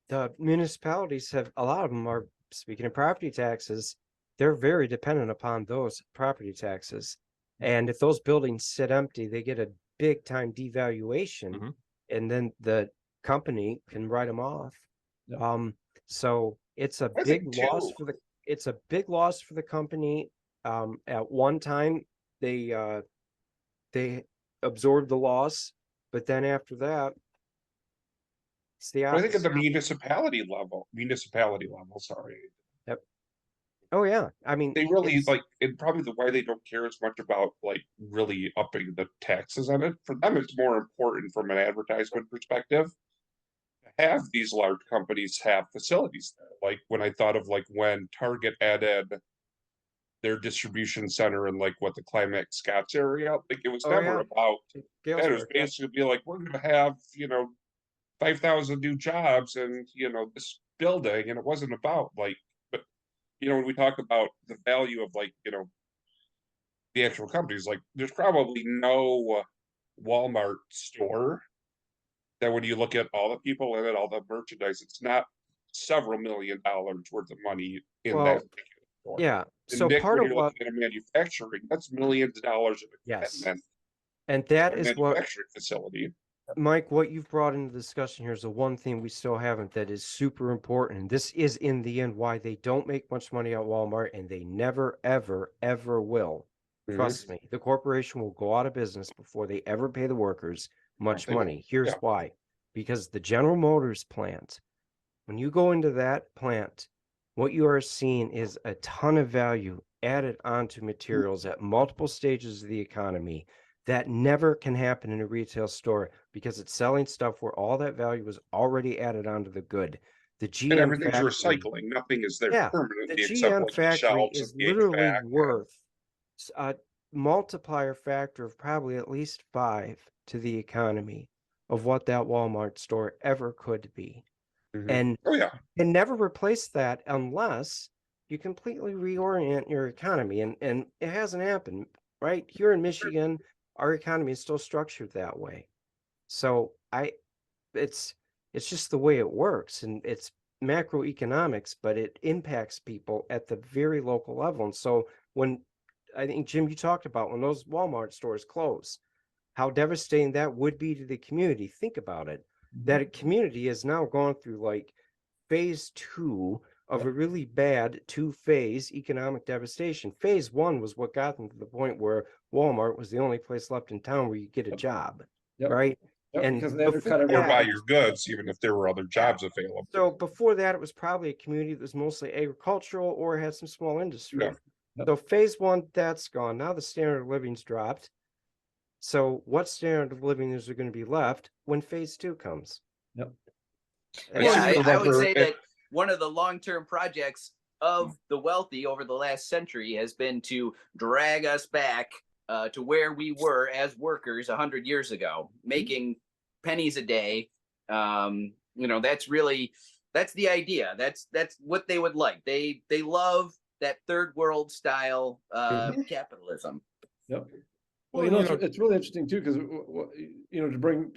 the municipalities have, a lot of them are, speaking of property taxes, they're very dependent upon those property taxes. And if those buildings sit empty, they get a big time devaluation. And then the company can write them off. So it's a big loss for the company. At one time, they absorbed the loss, but then after that, it's the opposite. I think at the municipality level, sorry. Yep. Oh yeah, I mean, they really and probably the why they don't care as much about really upping the taxes on it. For them, it's more important from an advertisement perspective to have these large companies have facilities there. Like when I thought of when Target added their distribution center in the Climax Scotts area, it was never about that. It was basically we're going to have 5,000 new jobs and this building, and it wasn't about when we talk about the value of the actual companies, there's probably no Walmart store that when you look at all the people in it, all the merchandise, it's not several $1 million worth of money in that particular store. Yeah. And So part when of you're looking at manufacturing, that's millions of dollars of investment. And that is what manufacturing facility. Mike, what you've brought into the discussion here is the one thing we still haven't that is super important. And this is in the end why they don't make much money at Walmart, and they never, ever, ever will. Trust me, the corporation will go out of business before they ever pay the workers much money. Here's why. Because the General Motors plant, when you go into that plant, what you are seeing is a ton of value added onto materials at multiple stages of the economy that never can happen in a retail store because it's selling stuff where all that value was already added onto the good. The And GM everything's factory, recycling. Nothing is there the permanently except GM like the factory shelves and is the literally HVAC. worth a multiplier factor of probably at least 5 to the economy of what that Walmart store ever could be. And Oh yeah. can never replace that unless you completely reorient your economy. And it hasn't happened, right? Here in Michigan, our economy is still structured that way. So it's just the way it works, and it's macroeconomics, but it impacts people at the very local level. And so when I think, Jim, you talked about when those Walmart stores close, how devastating that would be to the community. Think about it. That a community has now gone through like phase 2 of a really bad 2-phase economic devastation. Phase 1 was what got them to the point where Walmart was the only place left in town where you get a job, right? And because they undercut Or buy everything. your goods, even if there were other jobs available. So before that, it was probably a community that was mostly agricultural or had some small industry. So phase 1, that's gone. Now the standard of living's dropped. So what standard of living is there going to be left when phase 2 comes? Yep. Yeah, I would say that one of the long-term projects of the wealthy over the last century has been to drag us back to where we were as workers 100 years ago, making pennies a day. That's the idea. That's what they would like. They love that third world style capitalism. Yep. Well, it's really interesting too, because to bring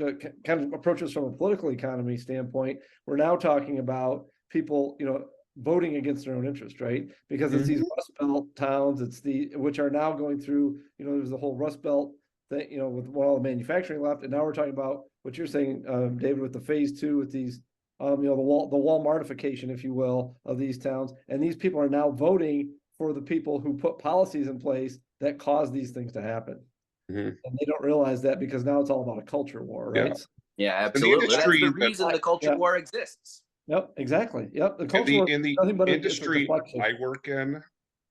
kind of approaches from a political economy standpoint, we're now talking about people, voting against their own interest, right? Because it's these Rust Belt towns, which are now going through, there's the whole Rust Belt thing, with all the manufacturing left, and now we're talking about what you're saying, David, with the phase 2, with these, the Walmartification, if you will, of these towns, and these people are now voting for the people who put policies in place that cause these things to happen. And they don't realize that because now it's all about a culture war, right? Yeah, absolutely. That's the reason the culture war exists. Yep, exactly. Yep, the culture war. In the nothing but industry I work in,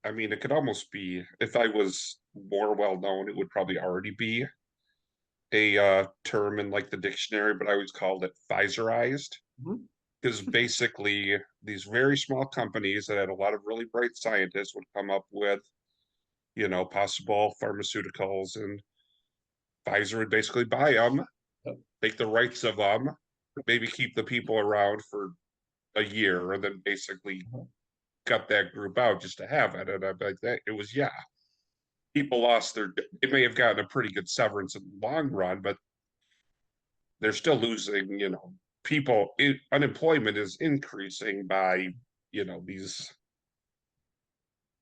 I mean, it could almost be, if I was more well known, it would probably already be a term in like the dictionary, but I always called it Pfizerized. Because basically these very small companies that had a lot of really bright scientists would come up with possible pharmaceuticals, and Pfizer would basically buy them, take the rights of them, maybe keep the people around for a year, and then basically cut that group out just to have it. And I'm like, that it was, people lost it may have gotten a pretty good severance in the long run, but they're still losing, people. Unemployment is increasing by, these.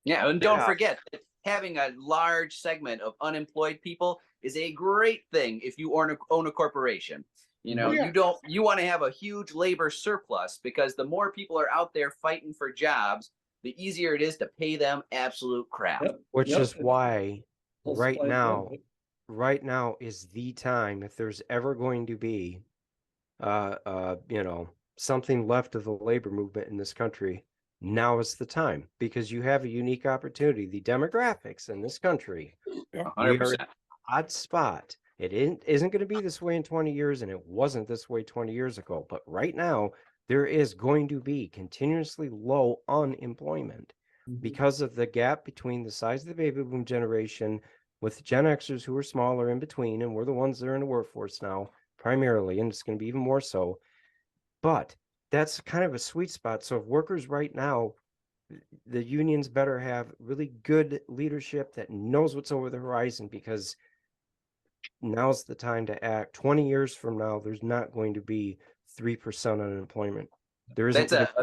Yeah, and don't forget that having a large segment of unemployed people is a great thing if you own a corporation. You want to have a huge labor surplus, because the more people are out there fighting for jobs, the easier it is to pay them absolute crap. Which is why right now is the time, if there's ever going to be something left of the labor movement in this country, now is the time, because you have a unique opportunity. The demographics in this country, 100%. we are at an odd spot. It isn't going to be this way in 20 years, and it wasn't this way 20 years ago. But right now, there is going to be continuously low unemployment because of the gap between the size of the baby boom generation with Gen Xers who are smaller in between, and we're the ones that are in the workforce now primarily, and it's going to be even more so. But that's kind of a sweet spot. So if workers right now, the unions better have really good leadership that knows what's over the horizon, because now's the time to act. 20 years from now, there's not going to be 3% unemployment. There isn't. That's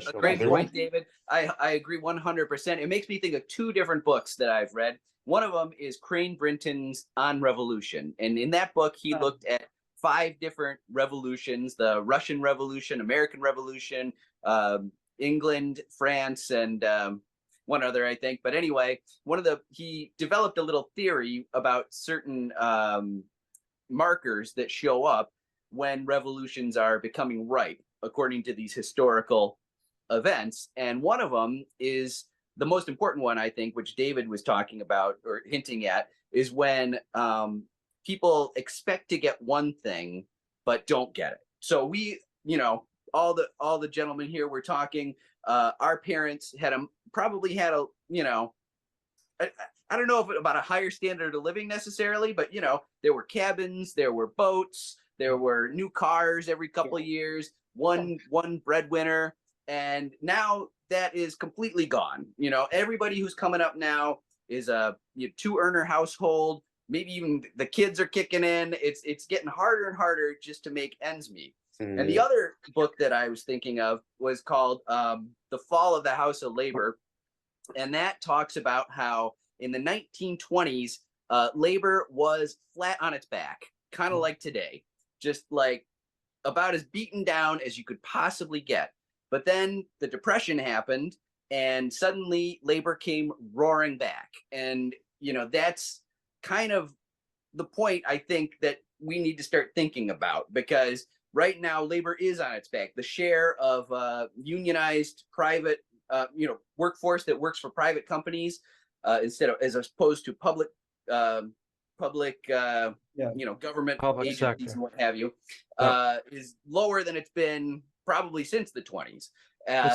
a great point, David. I agree 100%. It makes me think of 2 different books that I've read. One of them is Crane Brinton's On Revolution. And in that book, he looked at 5 different revolutions: the Russian Revolution, American Revolution, England, France, and one other, I think. But anyway, he developed a little theory about certain markers that show up when revolutions are becoming ripe, according to these historical events, and one of them is the most important one, I think, which David was talking about or hinting at, is when people expect to get one thing but don't get it. So we, all the gentlemen here were talking. Our parents probably had a, I don't know if about a higher standard of living necessarily, but there were cabins, there were boats, there were new cars every couple of years, one breadwinner, and now that is completely gone. Everybody who's coming up now is a 2-earner household. Maybe even the kids are kicking in. It's getting harder and harder just to make ends meet. And the other book that I was thinking of was called The Fall of the House of Labor. And that talks about how in the 1920s, labor was flat on its back, kind of like today, just like about as beaten down as you could possibly get. But then the Depression happened and suddenly labor came roaring back. And, that's kind of the point I think that we need to start thinking about, because right now labor is on its back. The share of unionized private workforce that works for private companies as opposed to public government Public agencies sector. and what have you, is lower than it's been probably since the 20s.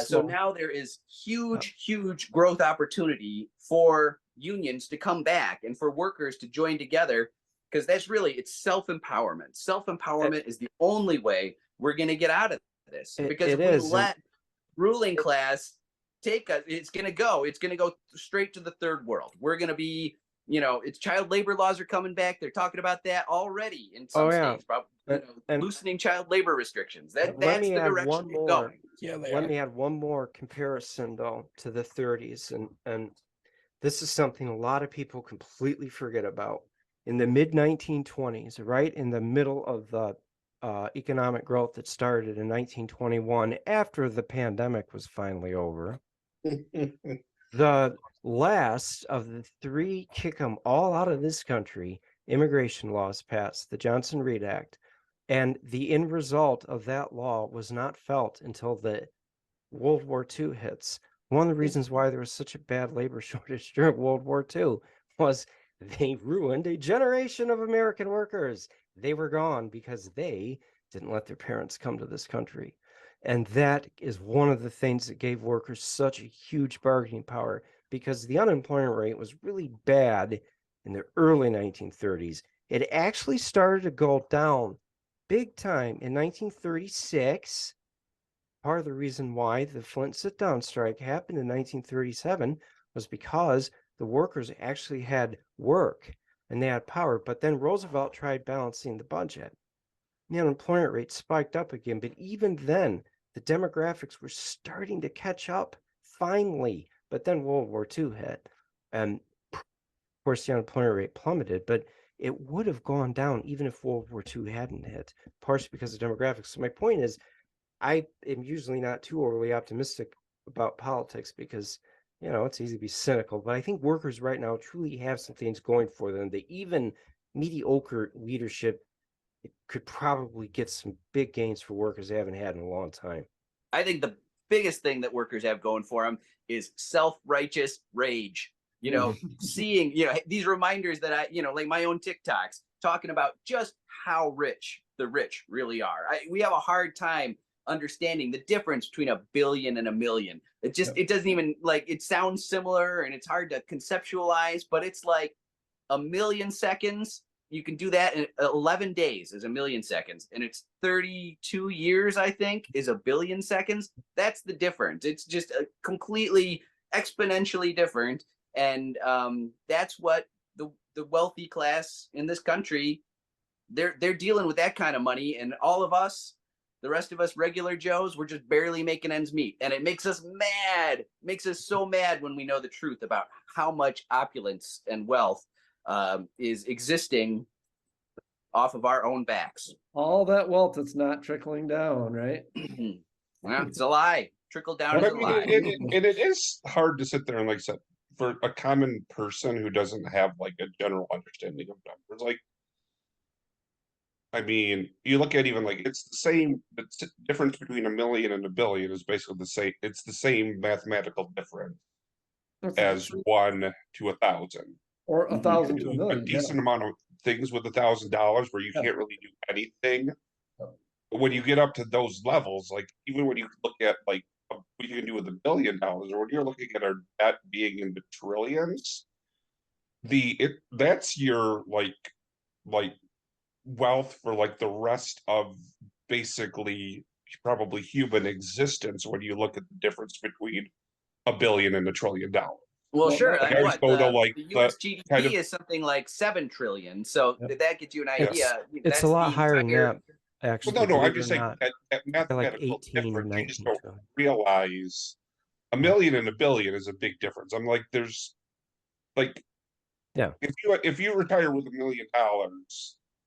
So now there is huge growth opportunity for unions to come back and for workers to join together, because it's self-empowerment. Self-empowerment is the only way we're going to get out of this, because if we let ruling class take us, it's going to go straight to the third world. We're going to be, it's child labor laws are coming back. They're talking about that already in some states, probably, loosening child labor restrictions. That's the direction we're going. Yeah, Let me add one more comparison though to the 30s, and this is something a lot of people completely forget about. In the mid 1920s, right in the middle of the economic growth that started in 1921, after the pandemic was finally over, the last of the 3 kick 'em all out of this country immigration laws passed, the Johnson-Reed Act, and the end result of that law was not felt until the World War II hits. One of the reasons why there was such a bad labor shortage during World War II was they ruined a generation of American workers. They were gone because they didn't let their parents come to this country. And that is one of the things that gave workers such a huge bargaining power, because the unemployment rate was really bad in the early 1930s. It actually started to go down big time in 1936. Part of the reason why the Flint sit-down strike happened in 1937 was because the workers actually had work and they had power. But then Roosevelt tried balancing the budget. The unemployment rate spiked up again. But even then, the demographics were starting to catch up finally. But then World War II hit. And of course, the unemployment rate plummeted. But it would have gone down even if World War II hadn't hit, partially because of demographics. So my point is, I am usually not too overly optimistic about politics because, it's easy to be cynical, but I think workers right now truly have some things going for them. That even mediocre leadership could probably get some big gains for workers they haven't had in a long time. I think the biggest thing that workers have going for them is self-righteous rage. Seeing, these reminders that I, like my own TikToks talking about just how rich the rich really are. We have a hard time understanding the difference between $1 billion and $1 million. It doesn't even, it sounds similar and it's hard to conceptualize, but it's like 1 million seconds. You can do that in 11 days is 1 million seconds, and it's 32 years, I think, is 1 billion seconds. That's the difference. It's just a completely exponentially different. And that's what the wealthy class in this country, they're dealing with that kind of money. And all of us, the rest of us regular Joes, we're just barely making ends meet. And it makes us mad, makes us so mad when we know the truth about how much opulence and wealth is existing off of our own backs. All that wealth that's not trickling down, right? Well, it's a lie. Trickle down is a lie. It is hard to sit there and, like I said, for a common person who doesn't have like a general understanding of numbers, like I mean, you look at even like it's the same. The difference between a million and a billion is basically the same. It's the same mathematical difference as 1 to 1,000. Or You 1,000 can to a do a million. decent amount of things with $1,000 where you Yeah. can't really do anything. Yeah. But when you get up to those levels, like even when you look at like what you can do with $1 billion, or when you're looking at our debt being in the trillions, that's your like wealth for like the rest of basically probably human existence when you look at the difference between $1 billion and $1 trillion. Well, Well, sure. Like I always go to like the the U.S. GDP kind of is something like 7 trillion. So Yep. that gets you an Yes. idea. It's That's a lot the higher than entire- that, actually. well, no, I'm believe it just or saying not. that They're like mathematical 18 or difference. You just 19 don't trillion. realize a million and $1 billion is a big difference. I'm like, there's like, Yeah. if you retire with $1 million,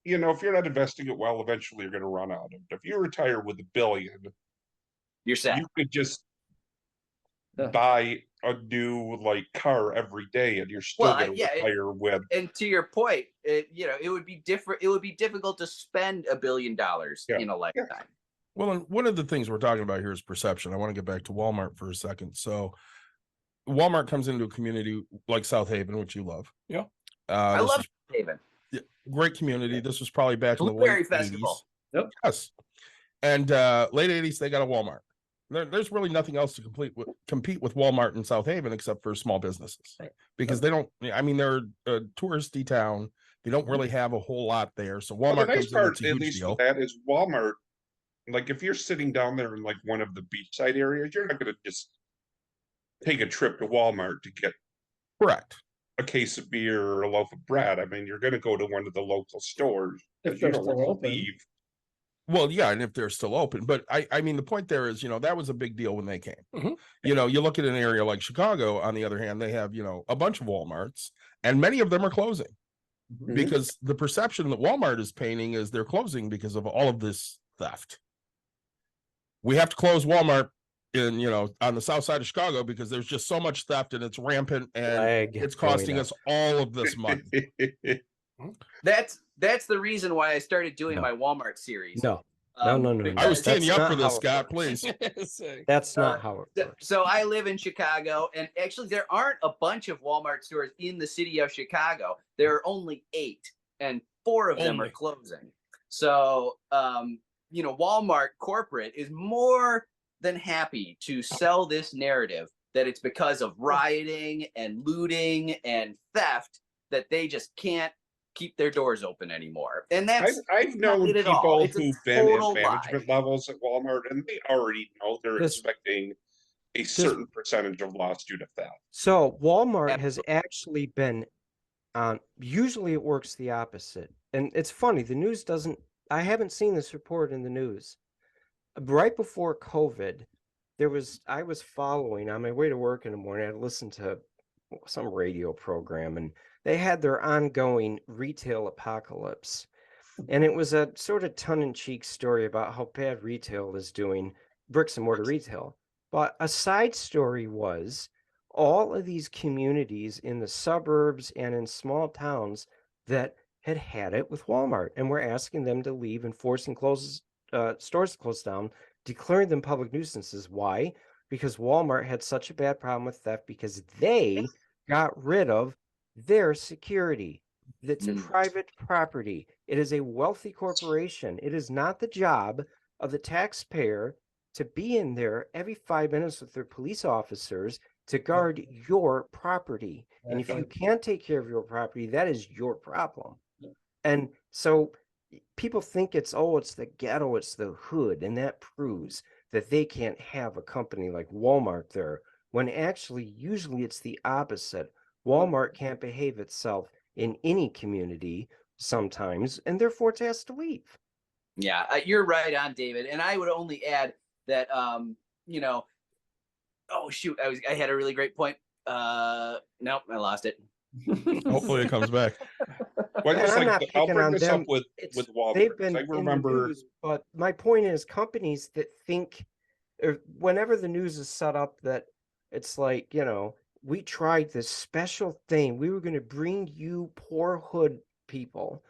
you know, if you're not investing it well, eventually you're going to run out of it. If you retire with $1 billion, you're set. you could just Yeah. buy a new like car every day, and you're still Well, going to retire with. And to your point, it would be different. It would be difficult to spend $1 billion Yeah. in a lifetime. Well, and one of the things we're talking about here is perception. I want to get back to Walmart for a second. So Walmart comes into a community like South Haven, which you love. Yeah. I this love was Haven. great community. This was probably back in the Blueberry late Festival. 80s. Yep. Yes. And late 80s, they got a Walmart. There's really nothing else to compete with Walmart in South Haven except for small businesses, because they don't. I mean, they're a touristy town. They don't really have a whole lot there. So Well, Walmart the nice comes in, part, it's a at huge least deal. with that, is Walmart. Like if you're sitting down there in like one of the beachside areas, you're not going to just take a trip to Walmart to get Correct. a case of beer or a loaf of bread. I mean, you're going to go to one of the local stores If because you they're don't still want to open. leave. Well, yeah, and if they're still open, but I mean, the point there is, that was a big deal when they came. Mhm. You look at an area like Chicago, on the other hand, they have, a bunch of Walmarts, and many of them are closing Mhm. because the perception that Walmart is painting is they're closing because of all of this theft. We have to close Walmart on the south side of Chicago because there's just so much theft and it's rampant and Flag it's going costing up. us all of this money. That's the reason why I started doing No. my Walmart series. No. No. I was because- teeing you up That's for not this, how it Scott, works. please. That's not how it works. So I live in Chicago, and actually there aren't a bunch of Walmart stores in the city of Chicago. There are only 8, and 4 of them are Only. closing. So, Walmart corporate is more than happy to sell this narrative that it's because of rioting and looting and theft that they just can't keep their doors open anymore. And that's I've not known it at all. people It's a who've been total in lie. management levels at Walmart, and they already know they're This- expecting a certain percentage of loss due to theft. So Walmart has Absolutely. actually been usually it works the opposite. And it's funny, the news doesn't, I haven't seen this report in the news. Right before COVID, I was following on my way to work in the morning, I listened to some radio program, and they had their ongoing retail apocalypse. And it was a sort of tongue-in-cheek story about how bad retail is doing, bricks and mortar retail. But a side story was all of these communities in the suburbs and in small towns that had it with Walmart, and were asking them to leave and forcing stores to close down, declaring them public nuisances. Why? Because Walmart had such a bad problem with theft because they got rid of their security. That's private property. It is a wealthy corporation. It is not the job of the taxpayer to be in there every 5 minutes with their police officers to guard your property. And if you can't take care of your property, that is your problem. And so people think it's the ghetto, it's the hood, and that proves that they can't have a company like Walmart there, when actually usually it's the opposite. Walmart can't behave itself in any community sometimes, and therefore it has to leave. Yeah, you're right on, David. And I would only add that, oh shoot, I had a really great point. Nope, I lost it. Hopefully it comes back. Well, And just I'm like not I'll picking bring on this up them. with Walmart. They've been I in the remember news, but my point is companies that think, whenever the news is set up that it's like, we tried this special thing. We were going to bring you poor hood people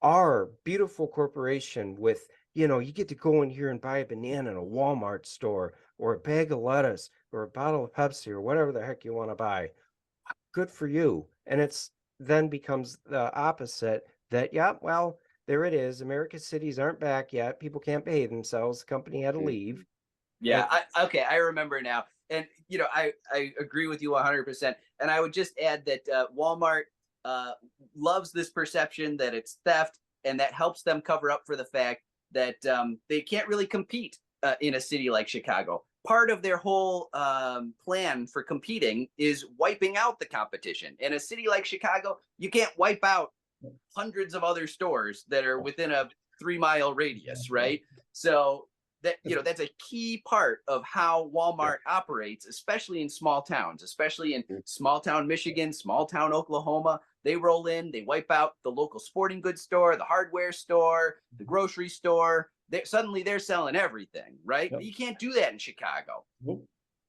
our beautiful corporation with, you get to go in here and buy a banana in a Walmart store or a bag of lettuce or a bottle of Pepsi or whatever the heck you want to buy. Good for you. And it's then becomes the opposite that, yeah, well, there it is. America's cities aren't back yet. People can't behave themselves. The company had to leave. Yeah. Okay. I remember now. And, I agree with you 100%. And I would just add that Walmart loves this perception that it's theft, and that helps them cover up for the fact that they can't really compete in a city like Chicago. Part of their whole plan for competing is wiping out the competition. In a city like Chicago, you can't wipe out hundreds of other stores that are within a 3-mile radius, right? So that's a key part of how Walmart operates, especially in small towns, especially in small town Michigan, small town Oklahoma. They roll in, they wipe out the local sporting goods store, the hardware store, the grocery store. Suddenly they're selling everything, right? Yep. You can't do that in Chicago.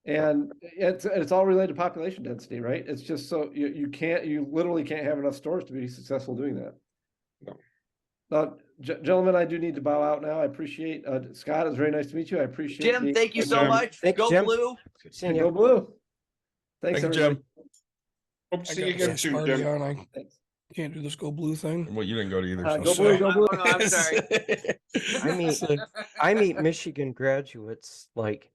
And it's all related to population density, right? It's just so you literally can't have enough stores to be successful doing that. No. Now, gentlemen, I do need to bow out now. I appreciate Scott. It was very nice to meet you. I appreciate Jim, thank you so Jim. much. Thanks, Go Jim. Blue. Go Blue. Thanks, Thank you, everybody. Jim. Hope to I see got you again this soon, party Jim. on. I Thanks. can't do this Go Blue thing. Well, you didn't go to either. Go so- Blue, go Blue. Oh, no, I'm sorry. I meet Michigan graduates like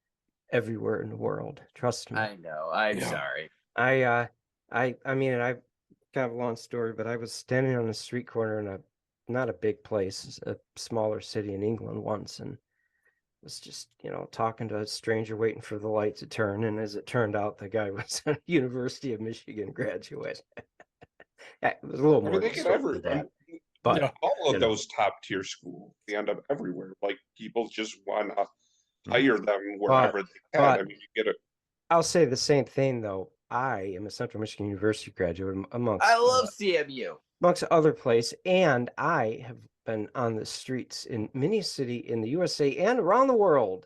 everywhere in the world. Trust me. I know. I'm Yeah. sorry. I mean, I've got a long story, but I was standing on a street corner in not a big place, a smaller city in England once, and was just, talking to a stranger waiting for the light to turn. And as it turned out, the guy was a University of Michigan graduate. It was a little I more mean, they to the get story every, than that. But Yeah. all of those top tier schools, they end up everywhere. Like people just want to hire them wherever they can. but- I mean, you get it. I'll say the same thing, though. I am a Central Michigan University graduate amongst I love CMU. amongst other places, and I have been on the streets in many cities in the USA and around the world.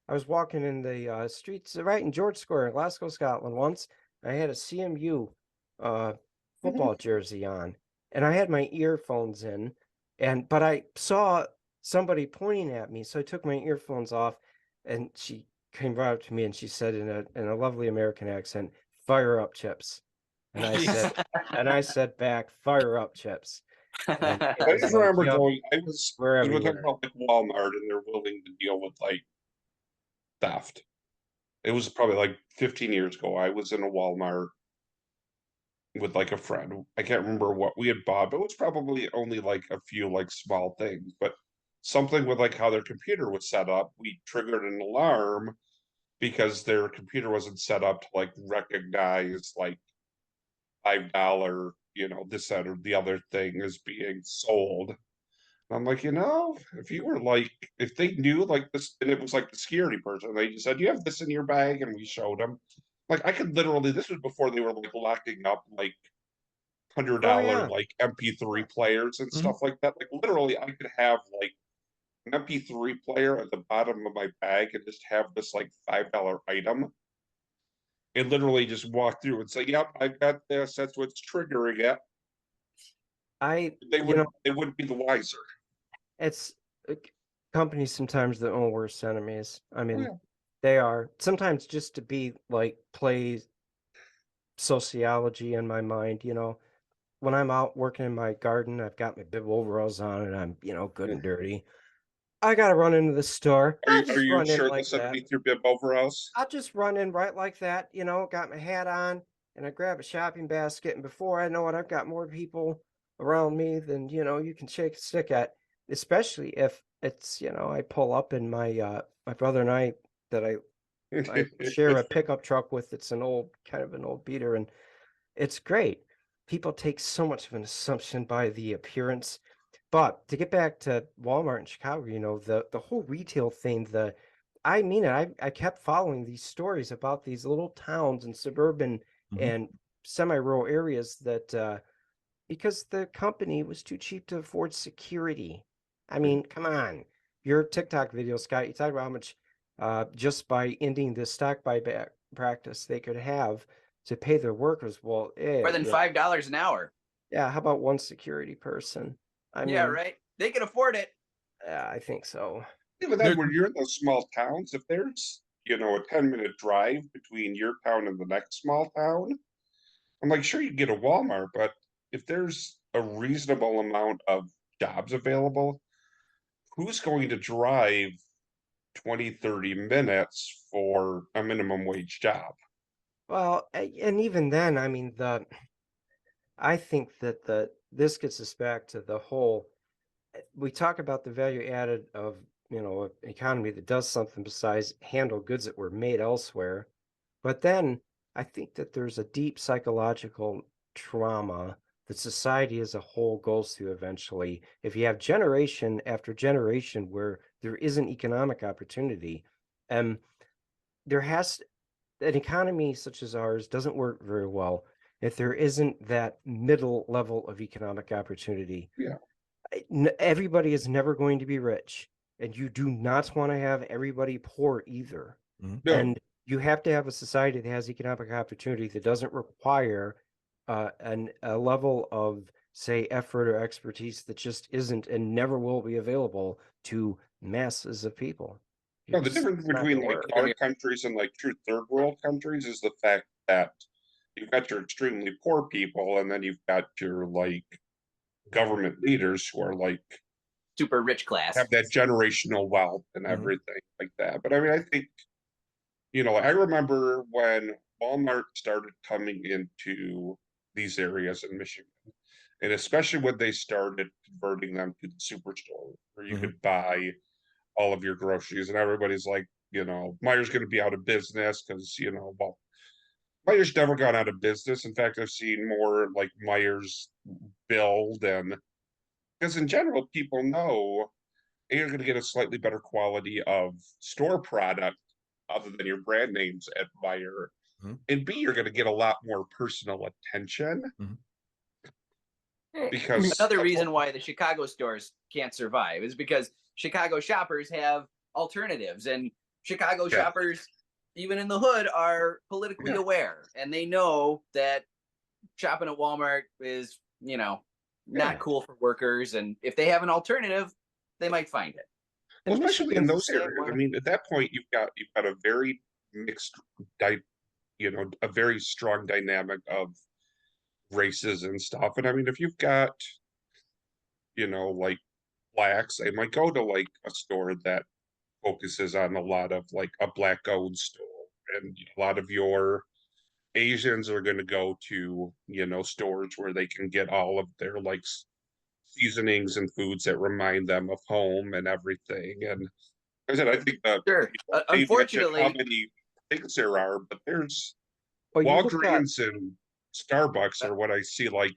I was walking in the streets right in George Square in Glasgow, Scotland once. I had a CMU football jersey on, and I had my earphones in, but I saw somebody pointing at me, so I took my earphones off, and she came right up to me and she said in a lovely American accent, "Fire up, Chips." And I said back, "Fire up, Chips." And it I was just like, remember yep, going, I was we're we were talking everywhere. about like Walmart, and they're willing to deal with like theft. It was probably like 15 years ago. I was in a Walmart with like a friend. I can't remember what we had bought, but it was probably only like a few like small things, but something with like how their computer was set up, we triggered an alarm because their computer wasn't set up to like recognize like $5, this, that, or the other thing is being sold. I'm like, if you were like, if they knew like this, and it was like the security person, they just said, "You have this in your bag," and we showed them. Like, I could literally, this was before they were like locking up like $100 yeah. like MP3 players and Mhm. stuff like that. Like, literally, I could have like an MP3 player at the bottom of my bag and just have this like $5 item. And literally just walk through and say, "Yep, I've got this. That's what's triggering it." They wouldn't be the wiser. It's companies sometimes their own worst enemies. I mean, yeah. they are sometimes just to be like play sociology in my mind. When I'm out working in my garden, I've got my bib overalls on and I'm, good and dirty. I gotta run into the store. Are I'll you, just are you run in sure like that's that. underneath your bib overalls? I'll just run in right like that, got my hat on and I grab a shopping basket. And before I know it, I've got more people around me than, you can shake a stick at, especially if it's, I pull up in my brother and I share a pickup truck with, it's kind of an old beater. And it's great. People take so much of an assumption by the appearance. But to get back to Walmart in Chicago, the whole retail thing, I mean it. I kept following these stories about these little towns and suburban and semi-rural areas that because the company was too cheap to afford security. I mean, come on. Your TikTok video, Scott, you talked about how much just by ending the stock buyback practice they could have to pay their workers. Well, More than $5 an hour. yeah, how about one security person? I Yeah, mean, right. They can afford it. I think so. Even There- then, when you're in those small towns, if there's, a 10-minute drive between your town and the next small town, I'm like, sure, you get a Walmart, but if there's a reasonable amount of jobs available, who's going to drive 20, 30 minutes for a minimum wage job? Well, and even then, I mean, I think that this gets us back to the whole. We talk about the value added of an economy that does something besides handle goods that were made elsewhere, but then I think that there's a deep psychological trauma that society as a whole goes through eventually. If you have generation after generation where there isn't economic opportunity, and there has an economy such as ours doesn't work very well if there isn't that middle level of economic opportunity. Yeah. Everybody is never going to be rich, and you do not want to have everybody poor either. No. And you have to have a society that has economic opportunity that doesn't require a level of, say, effort or expertise that just isn't and never will be available to masses of people. No, the It's difference not between gonna like work. our countries and like true third world countries is the fact that you've got your extremely poor people, and then you've got your like government leaders who are like Super rich class. have that generational wealth and Mhm. everything like that. But I mean, I think, I remember when Walmart started coming into these areas in Michigan, and especially when they started converting them to the superstore where you Mhm. could buy all of your groceries, and everybody's like, Meijer's going to be out of business because, well, Meijer's never gone out of business. In fact, I've seen more like Meijer's build, and because in general, people know A, you're going to get a slightly better quality of store product other than your brand names at Meijer, Mhm. and B, you're going to get a lot more personal attention because Another reason why the Chicago stores can't survive is because Chicago shoppers have alternatives, and Chicago Yeah. shoppers, even in the hood, are politically Yeah. aware, and they know that shopping at Walmart is, not Yeah. cool for workers, and if they have an alternative, they might find it. Well, And especially in Michigan's the those same areas. I way. mean, at that point, you've got a very mixed, a very strong dynamic of races and stuff. And I mean, if you've got, like blacks, they might go to like a store that focuses on a lot of like a black owned store, and a lot of your Asians are going to go to, stores where they can get all of their like seasonings and foods that remind them of home and everything. And like I said, I think that Sure. they mentioned Unfortunately, how many things there are, but there's Well, you look at Walgreens and Starbucks are what I see like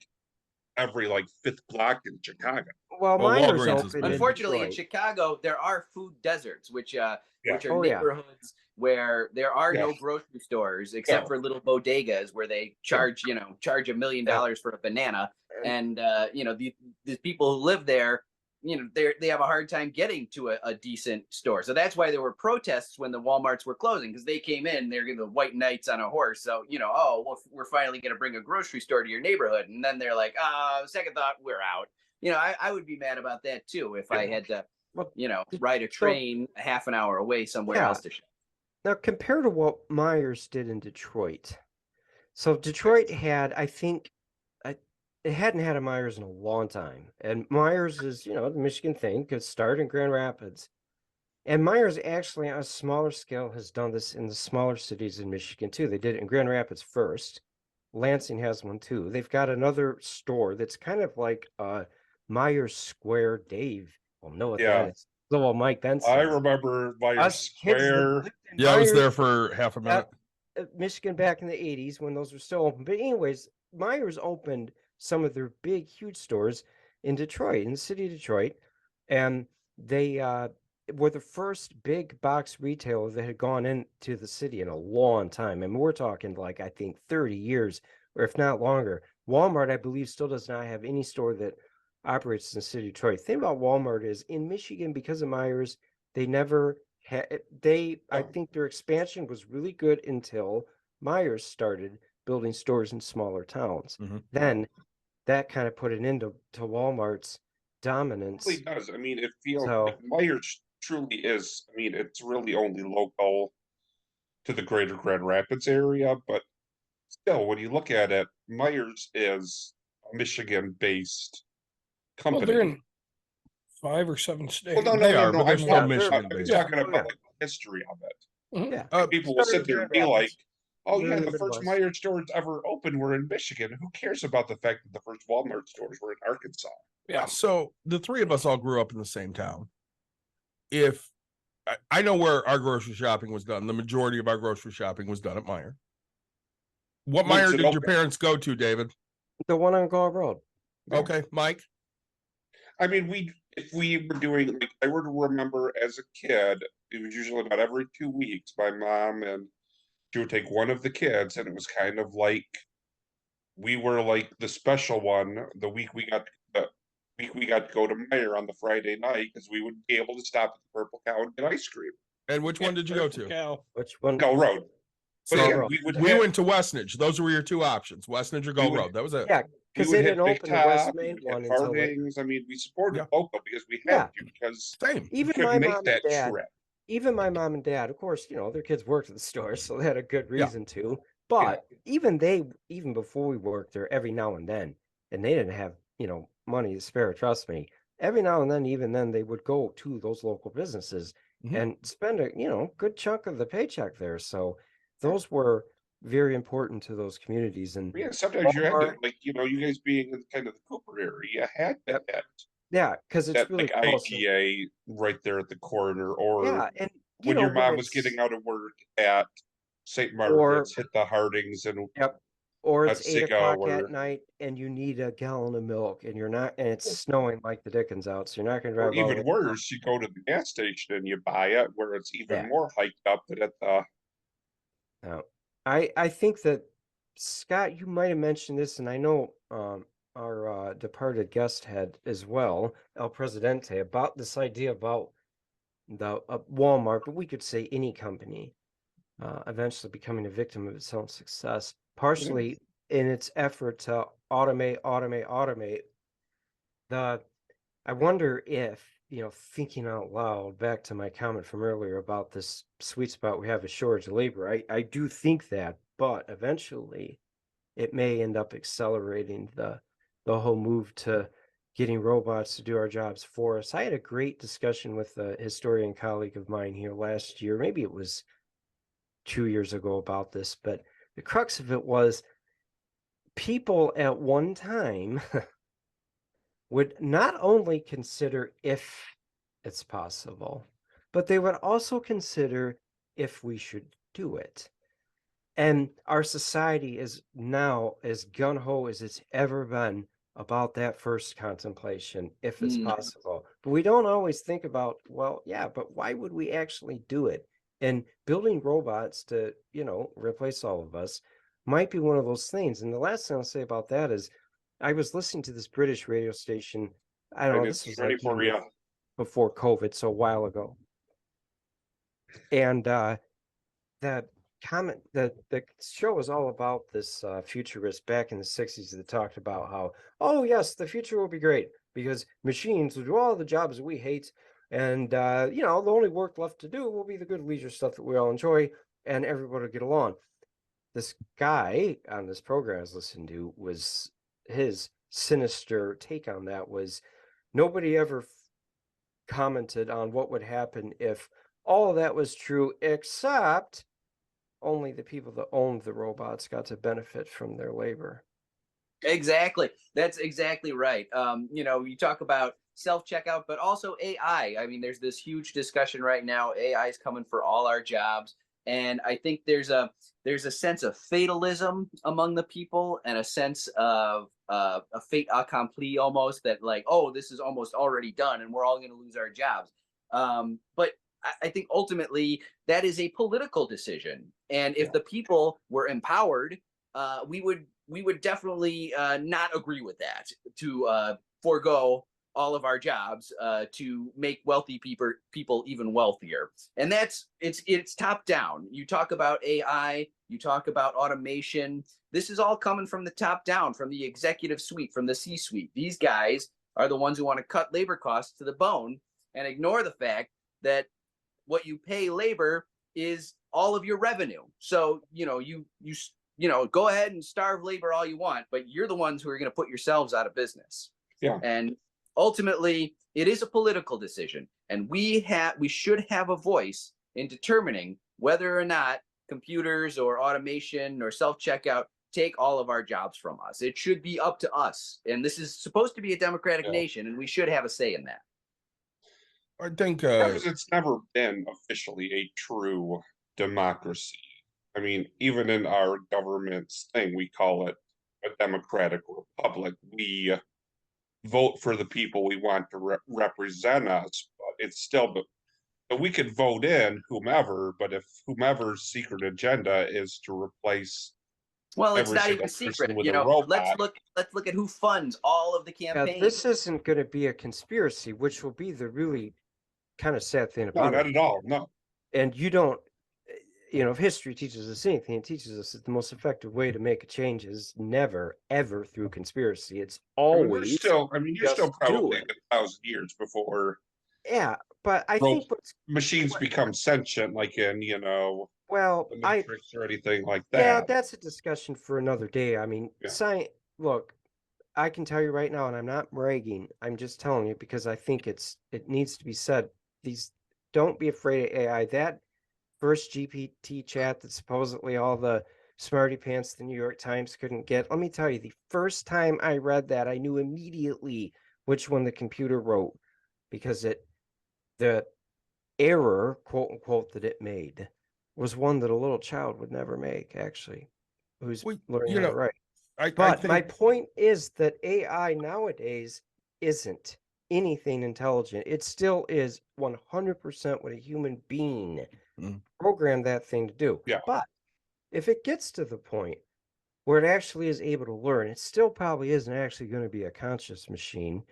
every like fifth block in Chicago. well, Well, Meijer's Walgreens is open big. in unfortunately, in Detroit. Chicago, there are food deserts, which are Oh, yeah. neighborhoods where there are no Yeah. grocery stores except No. for little bodegas where they charge $1 million for a banana, and these people who live there, they have a hard time getting to a decent store. So that's why there were protests when the Walmarts were closing, because they came in, they're the white knights on a horse. So oh, well, we're finally going to bring a grocery store to your neighborhood, and then they're like, second thought, we're out. I would be mad about that too if I had to, ride a train a half an hour away somewhere Yeah. else to shop. Now, compared to what Myers did in Detroit. So Detroit had, I think, it hadn't had a Myers in a long time. And Myers is, the Michigan thing, could start in Grand Rapids. And Myers actually, on a smaller scale, has done this in the smaller cities in Michigan too. They did it in Grand Rapids first. Lansing has one too. They've got another store that's kind of like Myers Square. Dave will know what Yeah. that is. So will Mike Benson. I remember Myers Us kids that Square. lived in Yeah, I was there Myers, for half a minute. Michigan back in the 80s when those were still open. But anyways, Myers opened some of their big, huge stores in Detroit, in the city of Detroit. And they were the first big box retailer that had gone into the city in a long time. And we're talking like, I think 30 years, or if not longer. Walmart, I believe, still does not have any store that operates in the city of Detroit. The thing about Walmart is in Michigan, because of Myers, they never had, I think their expansion was really good until Myers started building stores in smaller towns. Mhm. Then that kind of put an end to Walmart's dominance. really does. I mean, it feels So- like Myers truly is. I mean, it's really only local to the greater Grand Rapids area, but still, when you look at it, Myers is a Michigan-based Well, company. they're in 5 or 7 states. Well, They are, no. but they're I'm still talking Michigan about, I'm based. talking Yeah. about like, the history of it. Yeah. People will sit there and be like, "Oh They're yeah, in the the first Midwest. Myers stores ever opened were in Michigan." Who cares about the fact that the first Walmart stores were in Arkansas? Yeah. So the three of us all grew up in the same town. If I know where our grocery shopping was done, the majority of our grocery shopping was done at Meijer. What When's Meijer it did your open? parents go to, David? The one on Gall Road. Yeah. Okay, Mike. I mean, if we were doing, like, I were to remember as a kid, it was usually about every 2 weeks. My mom and she would take one of the kids, and it was kind of like we were like the special one. The week we got to go to Meijer on the Friday night because we would be able to stop at the Purple Cow and get ice cream. And which one did you go to? Cow. Which one? Gull Road. But So yeah, we would we have, went to Westnedge. Those were your two options: Westnedge or Gull would- Road. That was it. Yeah, we because would they hit didn't Big open the West Top, we Main would hit one until like, Hardings. I mean, we supported Yeah. local because we Yeah. had to, because Same. we even couldn't my make mom that and dad. trip. Even my mom and dad, of course, you know, their kids worked at the store, so they had a good Yeah. reason to. But even before we worked there, every now and then, and they didn't have, you know, money to spare, trust me. Every now and then, even then, they would go to those local businesses Mhm. and spend a, you know, good chunk of the paycheck there. So those were very important to those communities. And Yeah, sometimes you had to, Walmart- like, you know, you guys being in kind of the Cooper area, you had to Yep. hit yeah, because it's that really like close. And- IGA right there at the corner, or yeah, and you when know, your mom was it's- getting out of work at St. Or- Margaret's, hit the Hardings and Yep. Or at it's 8 Sigo, o'clock or at night and you need a gallon of milk and you're not, and it's snowing like the Dickens out, so you're not gonna drive all the even way. worse, you go to the gas station and you buy it where it's even Yeah. more hiked up than at the. No. I think that Scott, you might have mentioned this, and I know our departed guest had as well, El Presidente, about this idea about the Walmart, but we could say any company eventually becoming a victim of its own success, partially in its effort to automate. I wonder if, you know, thinking out loud, back to my comment from earlier about this sweet spot we have a shortage of labor, I do think that, but eventually it may end up accelerating the whole move to getting robots to do our jobs for us. I had a great discussion with a historian colleague of mine here last year, maybe it was 2 years ago, about this, but the crux of it was people at one time would not only consider if it's possible, but they would also consider if we should do it. And our society is now as gung-ho as it's ever been about that first contemplation, if it's possible. But we don't always think about, well, yeah, but why would we actually do it? And building robots to, you know, replace all of us might be one of those things. And the last thing I'll say about that is I was listening to this British radio station. I don't know, And this it's was ready like for even you. before COVID, so a while ago. And the show was all about this futurist back in the 60s that talked about how, oh yes, the future will be great because machines will do all the jobs that we hate, and you know, the only work left to do will be the good leisure stuff that we all enjoy, and everybody will get along. This guy on this program I was listening to, was his sinister take on that was nobody ever commented on what would happen if all of that was true, except only the people that owned the robots got to benefit from their labor. Exactly. That's exactly right. You know, you talk about self-checkout, but also AI. I mean, there's this huge discussion right now. AI is coming for all our jobs. And I think there's a sense of fatalism among the people, and a sense of a fait accompli almost, that like, oh, this is almost already done and we're all going to lose our jobs. But I think ultimately that is a political decision. And if the people were empowered, we would definitely not agree with that, to forego all of our jobs to make wealthy people even wealthier. And it's top down. You talk about AI, you talk about automation. This is all coming from the top down, from the executive suite, from the C-suite. These guys are the ones who want to cut labor costs to the bone and ignore the fact that what you pay labor is all of your revenue. So, you go ahead and starve labor all you want, but you're the ones who are going to put yourselves out of business. Yeah. And ultimately, it is a political decision, and we should have a voice in determining whether or not computers or automation or self-checkout take all of our jobs from us. It should be up to us. And this is supposed to be a democratic nation, and we should have a say in that. I think Because it's never been officially a true democracy. I mean, even in our government's thing, we call it a democratic republic. We vote for the people we want to represent us, but it's still, but we could vote in whomever, but if whomever's secret agenda is to replace Well, it's every not single even person secret. with a robot. Let's look at who funds all of the Yeah, campaigns. this isn't going to be a conspiracy, which will be the really kind of sad thing No, about not it. at all. No. And you don't, if history teaches us anything, it teaches us that the most effective way to make a change is never, ever through conspiracy. It's always you're still just probably do it. 1,000 years before Yeah, but I think machines become sentient, like in, well, the Matrix or anything like that. yeah, that's a discussion for another day. I mean, Yeah. look, I can tell you right now, and I'm not bragging, I'm just telling you because I think it needs to be said. Don't be afraid of AI. That first GPT chat that supposedly all the smarty pants the New York Times couldn't get. Let me tell you, the first time I read that, I knew immediately which one the computer wrote, because the error, quote unquote, that it made was one that a little child would never make, actually, who's learning how to write. But my point is that AI nowadays isn't anything intelligent. It still is 100% what a human being programmed that thing to do. Yeah. But if it gets to the point where it actually is able to learn, it still probably isn't actually going to be a conscious machine.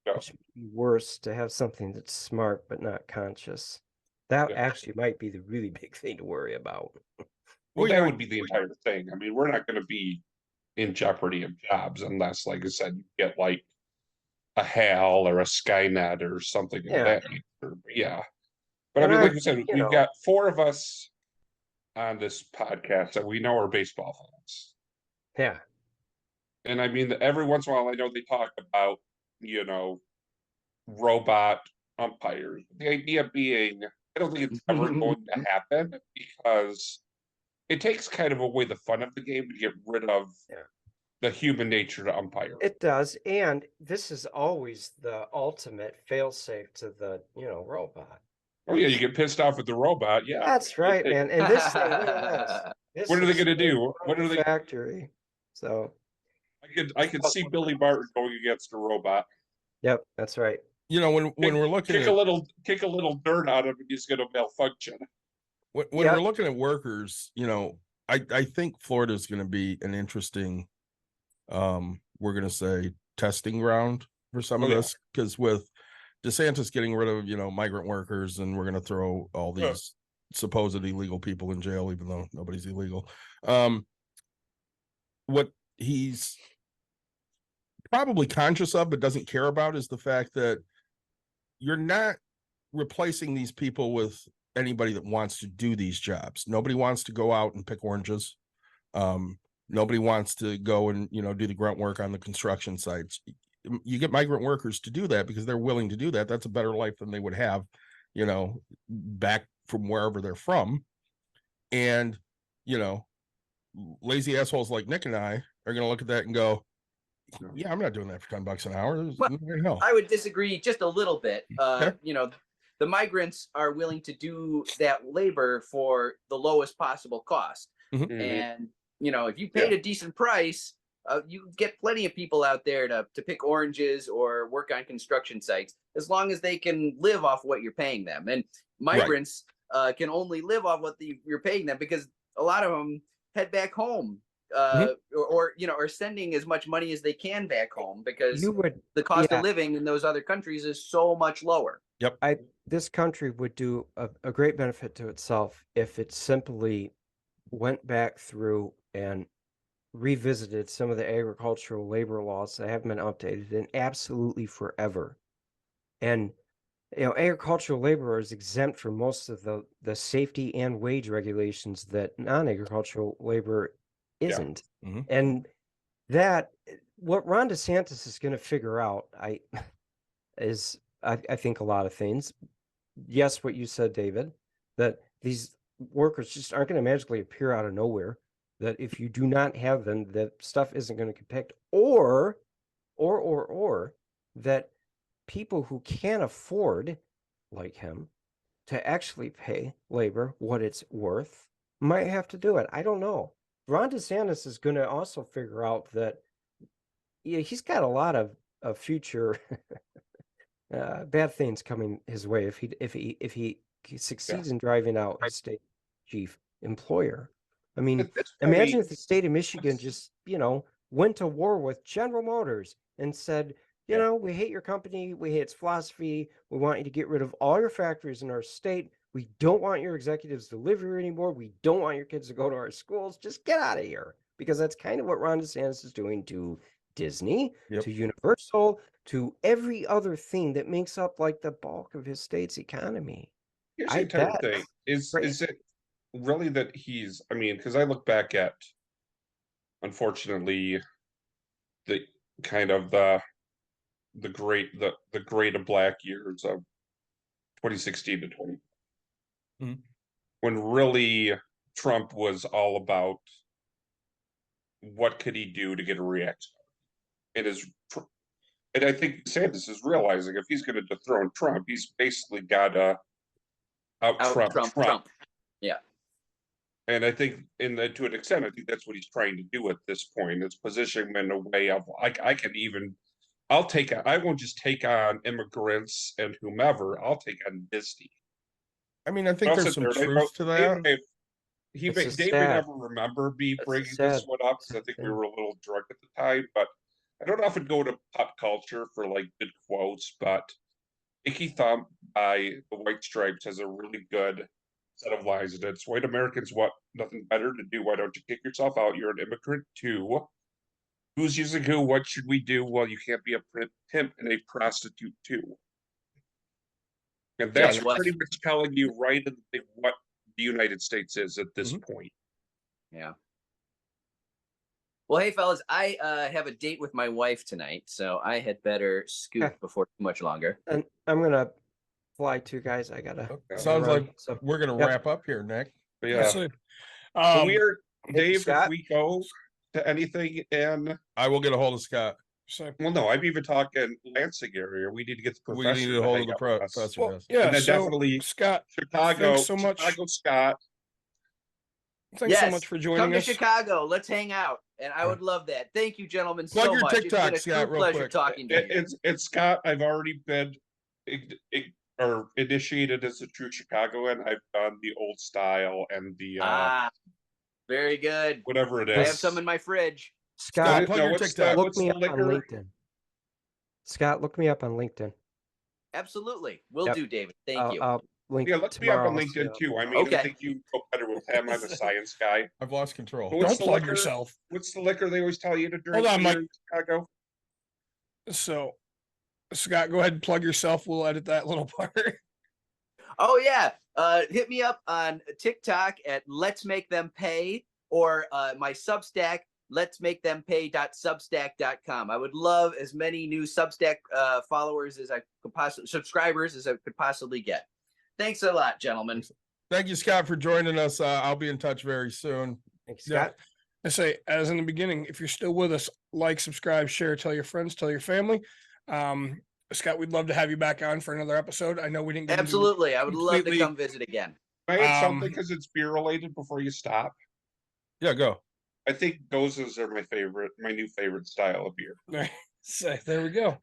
No. Which would be worse to have something that's smart but not conscious. That actually might be the really big thing to worry about. Well, that would be the entire thing. I mean, we're not going to be in jeopardy of jobs unless, like I said, you get like a HAL or a Skynet or something of that nature. Yeah. But And I mean, like you said, we've got 4 of us on this podcast that we know are baseball fans. Yeah. And I mean, every once in a while, I know they talk about, robot umpires. The idea being, I don't think it's ever going to happen because it takes kind of away the fun of the game to get rid of the human nature to umpire. It does, and this is always the ultimate failsafe to the, robot. Oh yeah, you get pissed off at the robot. Yeah, that's right, man. And this thing, look at this. What are they going to do? What are they? Factory. So I could see Billy Martin going against a robot. Yep, that's right. When we're looking kick a little dirt out of him, he's going to malfunction. When we're looking at workers, I think Florida is going to be an interesting, we're going to say, testing ground for some of this, because with DeSantis getting rid of migrant workers, and we're going to throw all these supposed illegal people in jail, even though nobody's illegal. What he's probably conscious of but doesn't care about is the fact that you're not replacing these people with anybody that wants to do these jobs. Nobody wants to go out and pick oranges. Nobody wants to go and do the grunt work on the construction sites. You get migrant workers to do that because they're willing to do that. That's a better life than they would have, back from wherever they're from. And lazy assholes like Nick and I are going to look at that and go, yeah, I'm not doing that for $10 an hour. Well, I would disagree just a little bit. The migrants are willing to do that labor for the lowest possible cost. Mm-hmm. And, if you paid a decent price, you get plenty of people out there to pick oranges or work on construction sites, as long as they can live off what you're paying them. And migrants can only live off what you're paying them, because a lot of them head back home. Or sending as much money as they can back home, because the cost of living in those other countries is so much lower. Yep. This country would do a great benefit to itself if it simply went back through and revisited some of the agricultural labor laws that haven't been updated in absolutely forever. And agricultural labor is exempt from most of the safety and wage regulations that non-agricultural labor isn't. Mhm. And what Ron DeSantis is going to figure out, I think a lot of things. Yes, what you said, David, that these workers just aren't going to magically appear out of nowhere, that if you do not have them, that stuff isn't going to get picked, or that people who can't afford, like him, to actually pay labor what it's worth might have to do it. I don't know. Ron DeSantis is going to also figure out that he's got a lot of future bad things coming his way if he succeeds in driving out his state chief employer. I mean, At this imagine point- if the state of Michigan just, went to war with General Motors and said, we hate your company, we hate its philosophy, we want you to get rid of all your factories in our state, we don't want your executives to live here anymore, we don't want your kids to go to our schools, just get out of here. Because that's kind of what Ron DeSantis is doing to Disney, Yep. to Universal, to every other thing that makes up like the bulk of his state's economy. Here's I the entire bet. thing. Is Crazy. it really that because I look back at, unfortunately, the kind of the great black years of 2016 to 20. Mhm. When really Trump was all about what could he do to get a reaction. And I think DeSantis is realizing if he's going to dethrone Trump, he's basically got to out Trump. Yeah. And I think, to an extent, I think that's what he's trying to do at this point. Is position him in a way of I won't just take on immigrants and whomever. I'll take on Disney. I mean, I think there's some truth to that. Dave may never remember me bringing this one up because I think we were a little drunk at the time, but I don't often go to pop culture for like good quotes, but Icky Thump by the White Stripes has a really good set of lines, and it's white Americans want nothing better to do. Why don't you kick yourself out? You're an immigrant too. Who's using who? What should we do? Well, you can't be a pimp and a prostitute too. And that's pretty much telling you right in what the United States is at this point. Yeah. Well, hey, fellas, I have a date with my wife tonight, so I had better scoot before too much longer. And I'm going to fly too, guys. I got to. Sounds like we're going to wrap up here, Nick. But yeah. So we are, Dave, Scott? if we go to anything in... I will get a hold of Scott. Well, no, I'm even talking Lansing area. We need to get the professor. We need to hold of the hang out with us. professor. Well, yes. yeah, And then so definitely Scott, Chicago, thanks so much. Chicago, Scott. Thanks so much for joining Come us. to Chicago. Let's hang out. And I would love that. Thank you, gentlemen, Plug so your much. TikTok, It's been a Scott, true real pleasure quick. talking to you. It's Scott. I've already been initiated as a true Chicagoan. I've done the old style and the Very good. whatever it I have is. some in my fridge. Scott, plug your what's TikTok. look what's me the up on liquor? LinkedIn. Scott, look me up on LinkedIn. Absolutely. Will Yep. do, David. Thank you. I'll link Yeah, look me up on tomorrow, LinkedIn so- too. I mean, Okay. I think you go better with him. I'm a science guy. I've lost control. But what's Don't the plug liquor? yourself. What's the liquor they always tell you to drink? Hold on, when Mike. you're in Chicago. So, Scott, go ahead and plug yourself. We'll edit that little part. Oh yeah. Hit me up on TikTok at Let's Make Them Pay or my Substack, letsmakethempay.substack.com. I would love as many new Substack followers as I could possibly subscribers as I could possibly get. Thanks a lot, gentlemen. Thank you, Scott, for joining us. I'll be in touch very soon. Thanks, Yeah. Scott. I say, as in the beginning, if you're still with us, like, subscribe, share, tell your friends, tell your family. Scott, we'd love to have you back on for another episode. I know we didn't get into Absolutely. I would love to completely- come visit again. Can I add something because it's beer related before you stop? Yeah, go. I think Gozas are my new favorite style of beer. So there we go.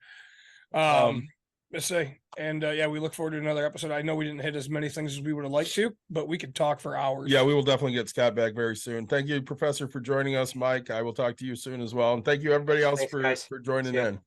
Let's say, and yeah, we look forward to another episode. I know we didn't hit as many things as we would have liked to, but we could talk for hours. Yeah, we will definitely get Scott back very soon. Thank you, Professor, for joining us. Mike, I will talk to you soon as well. And thank you, everybody else, Thanks, guys. for joining See ya. in.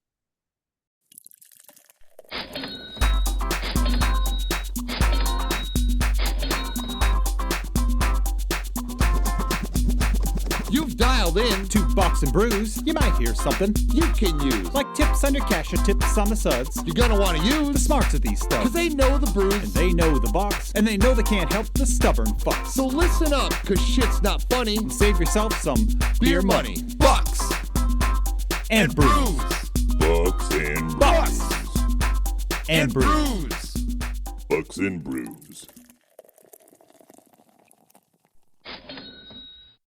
You've dialed in to Bucks and Brews, you might hear something You can use. like tips on your cash or tips on the suds. You're gonna want to The use. smarts of these Cause stuff. they know the And brews. they know the Bucks, and they know they can't help the stubborn fucks. So listen up, cause shit's not funny. Save yourself some Beer money. Bucks. and brews. Bucks and Bucks brews. and brews. Bucks and brews.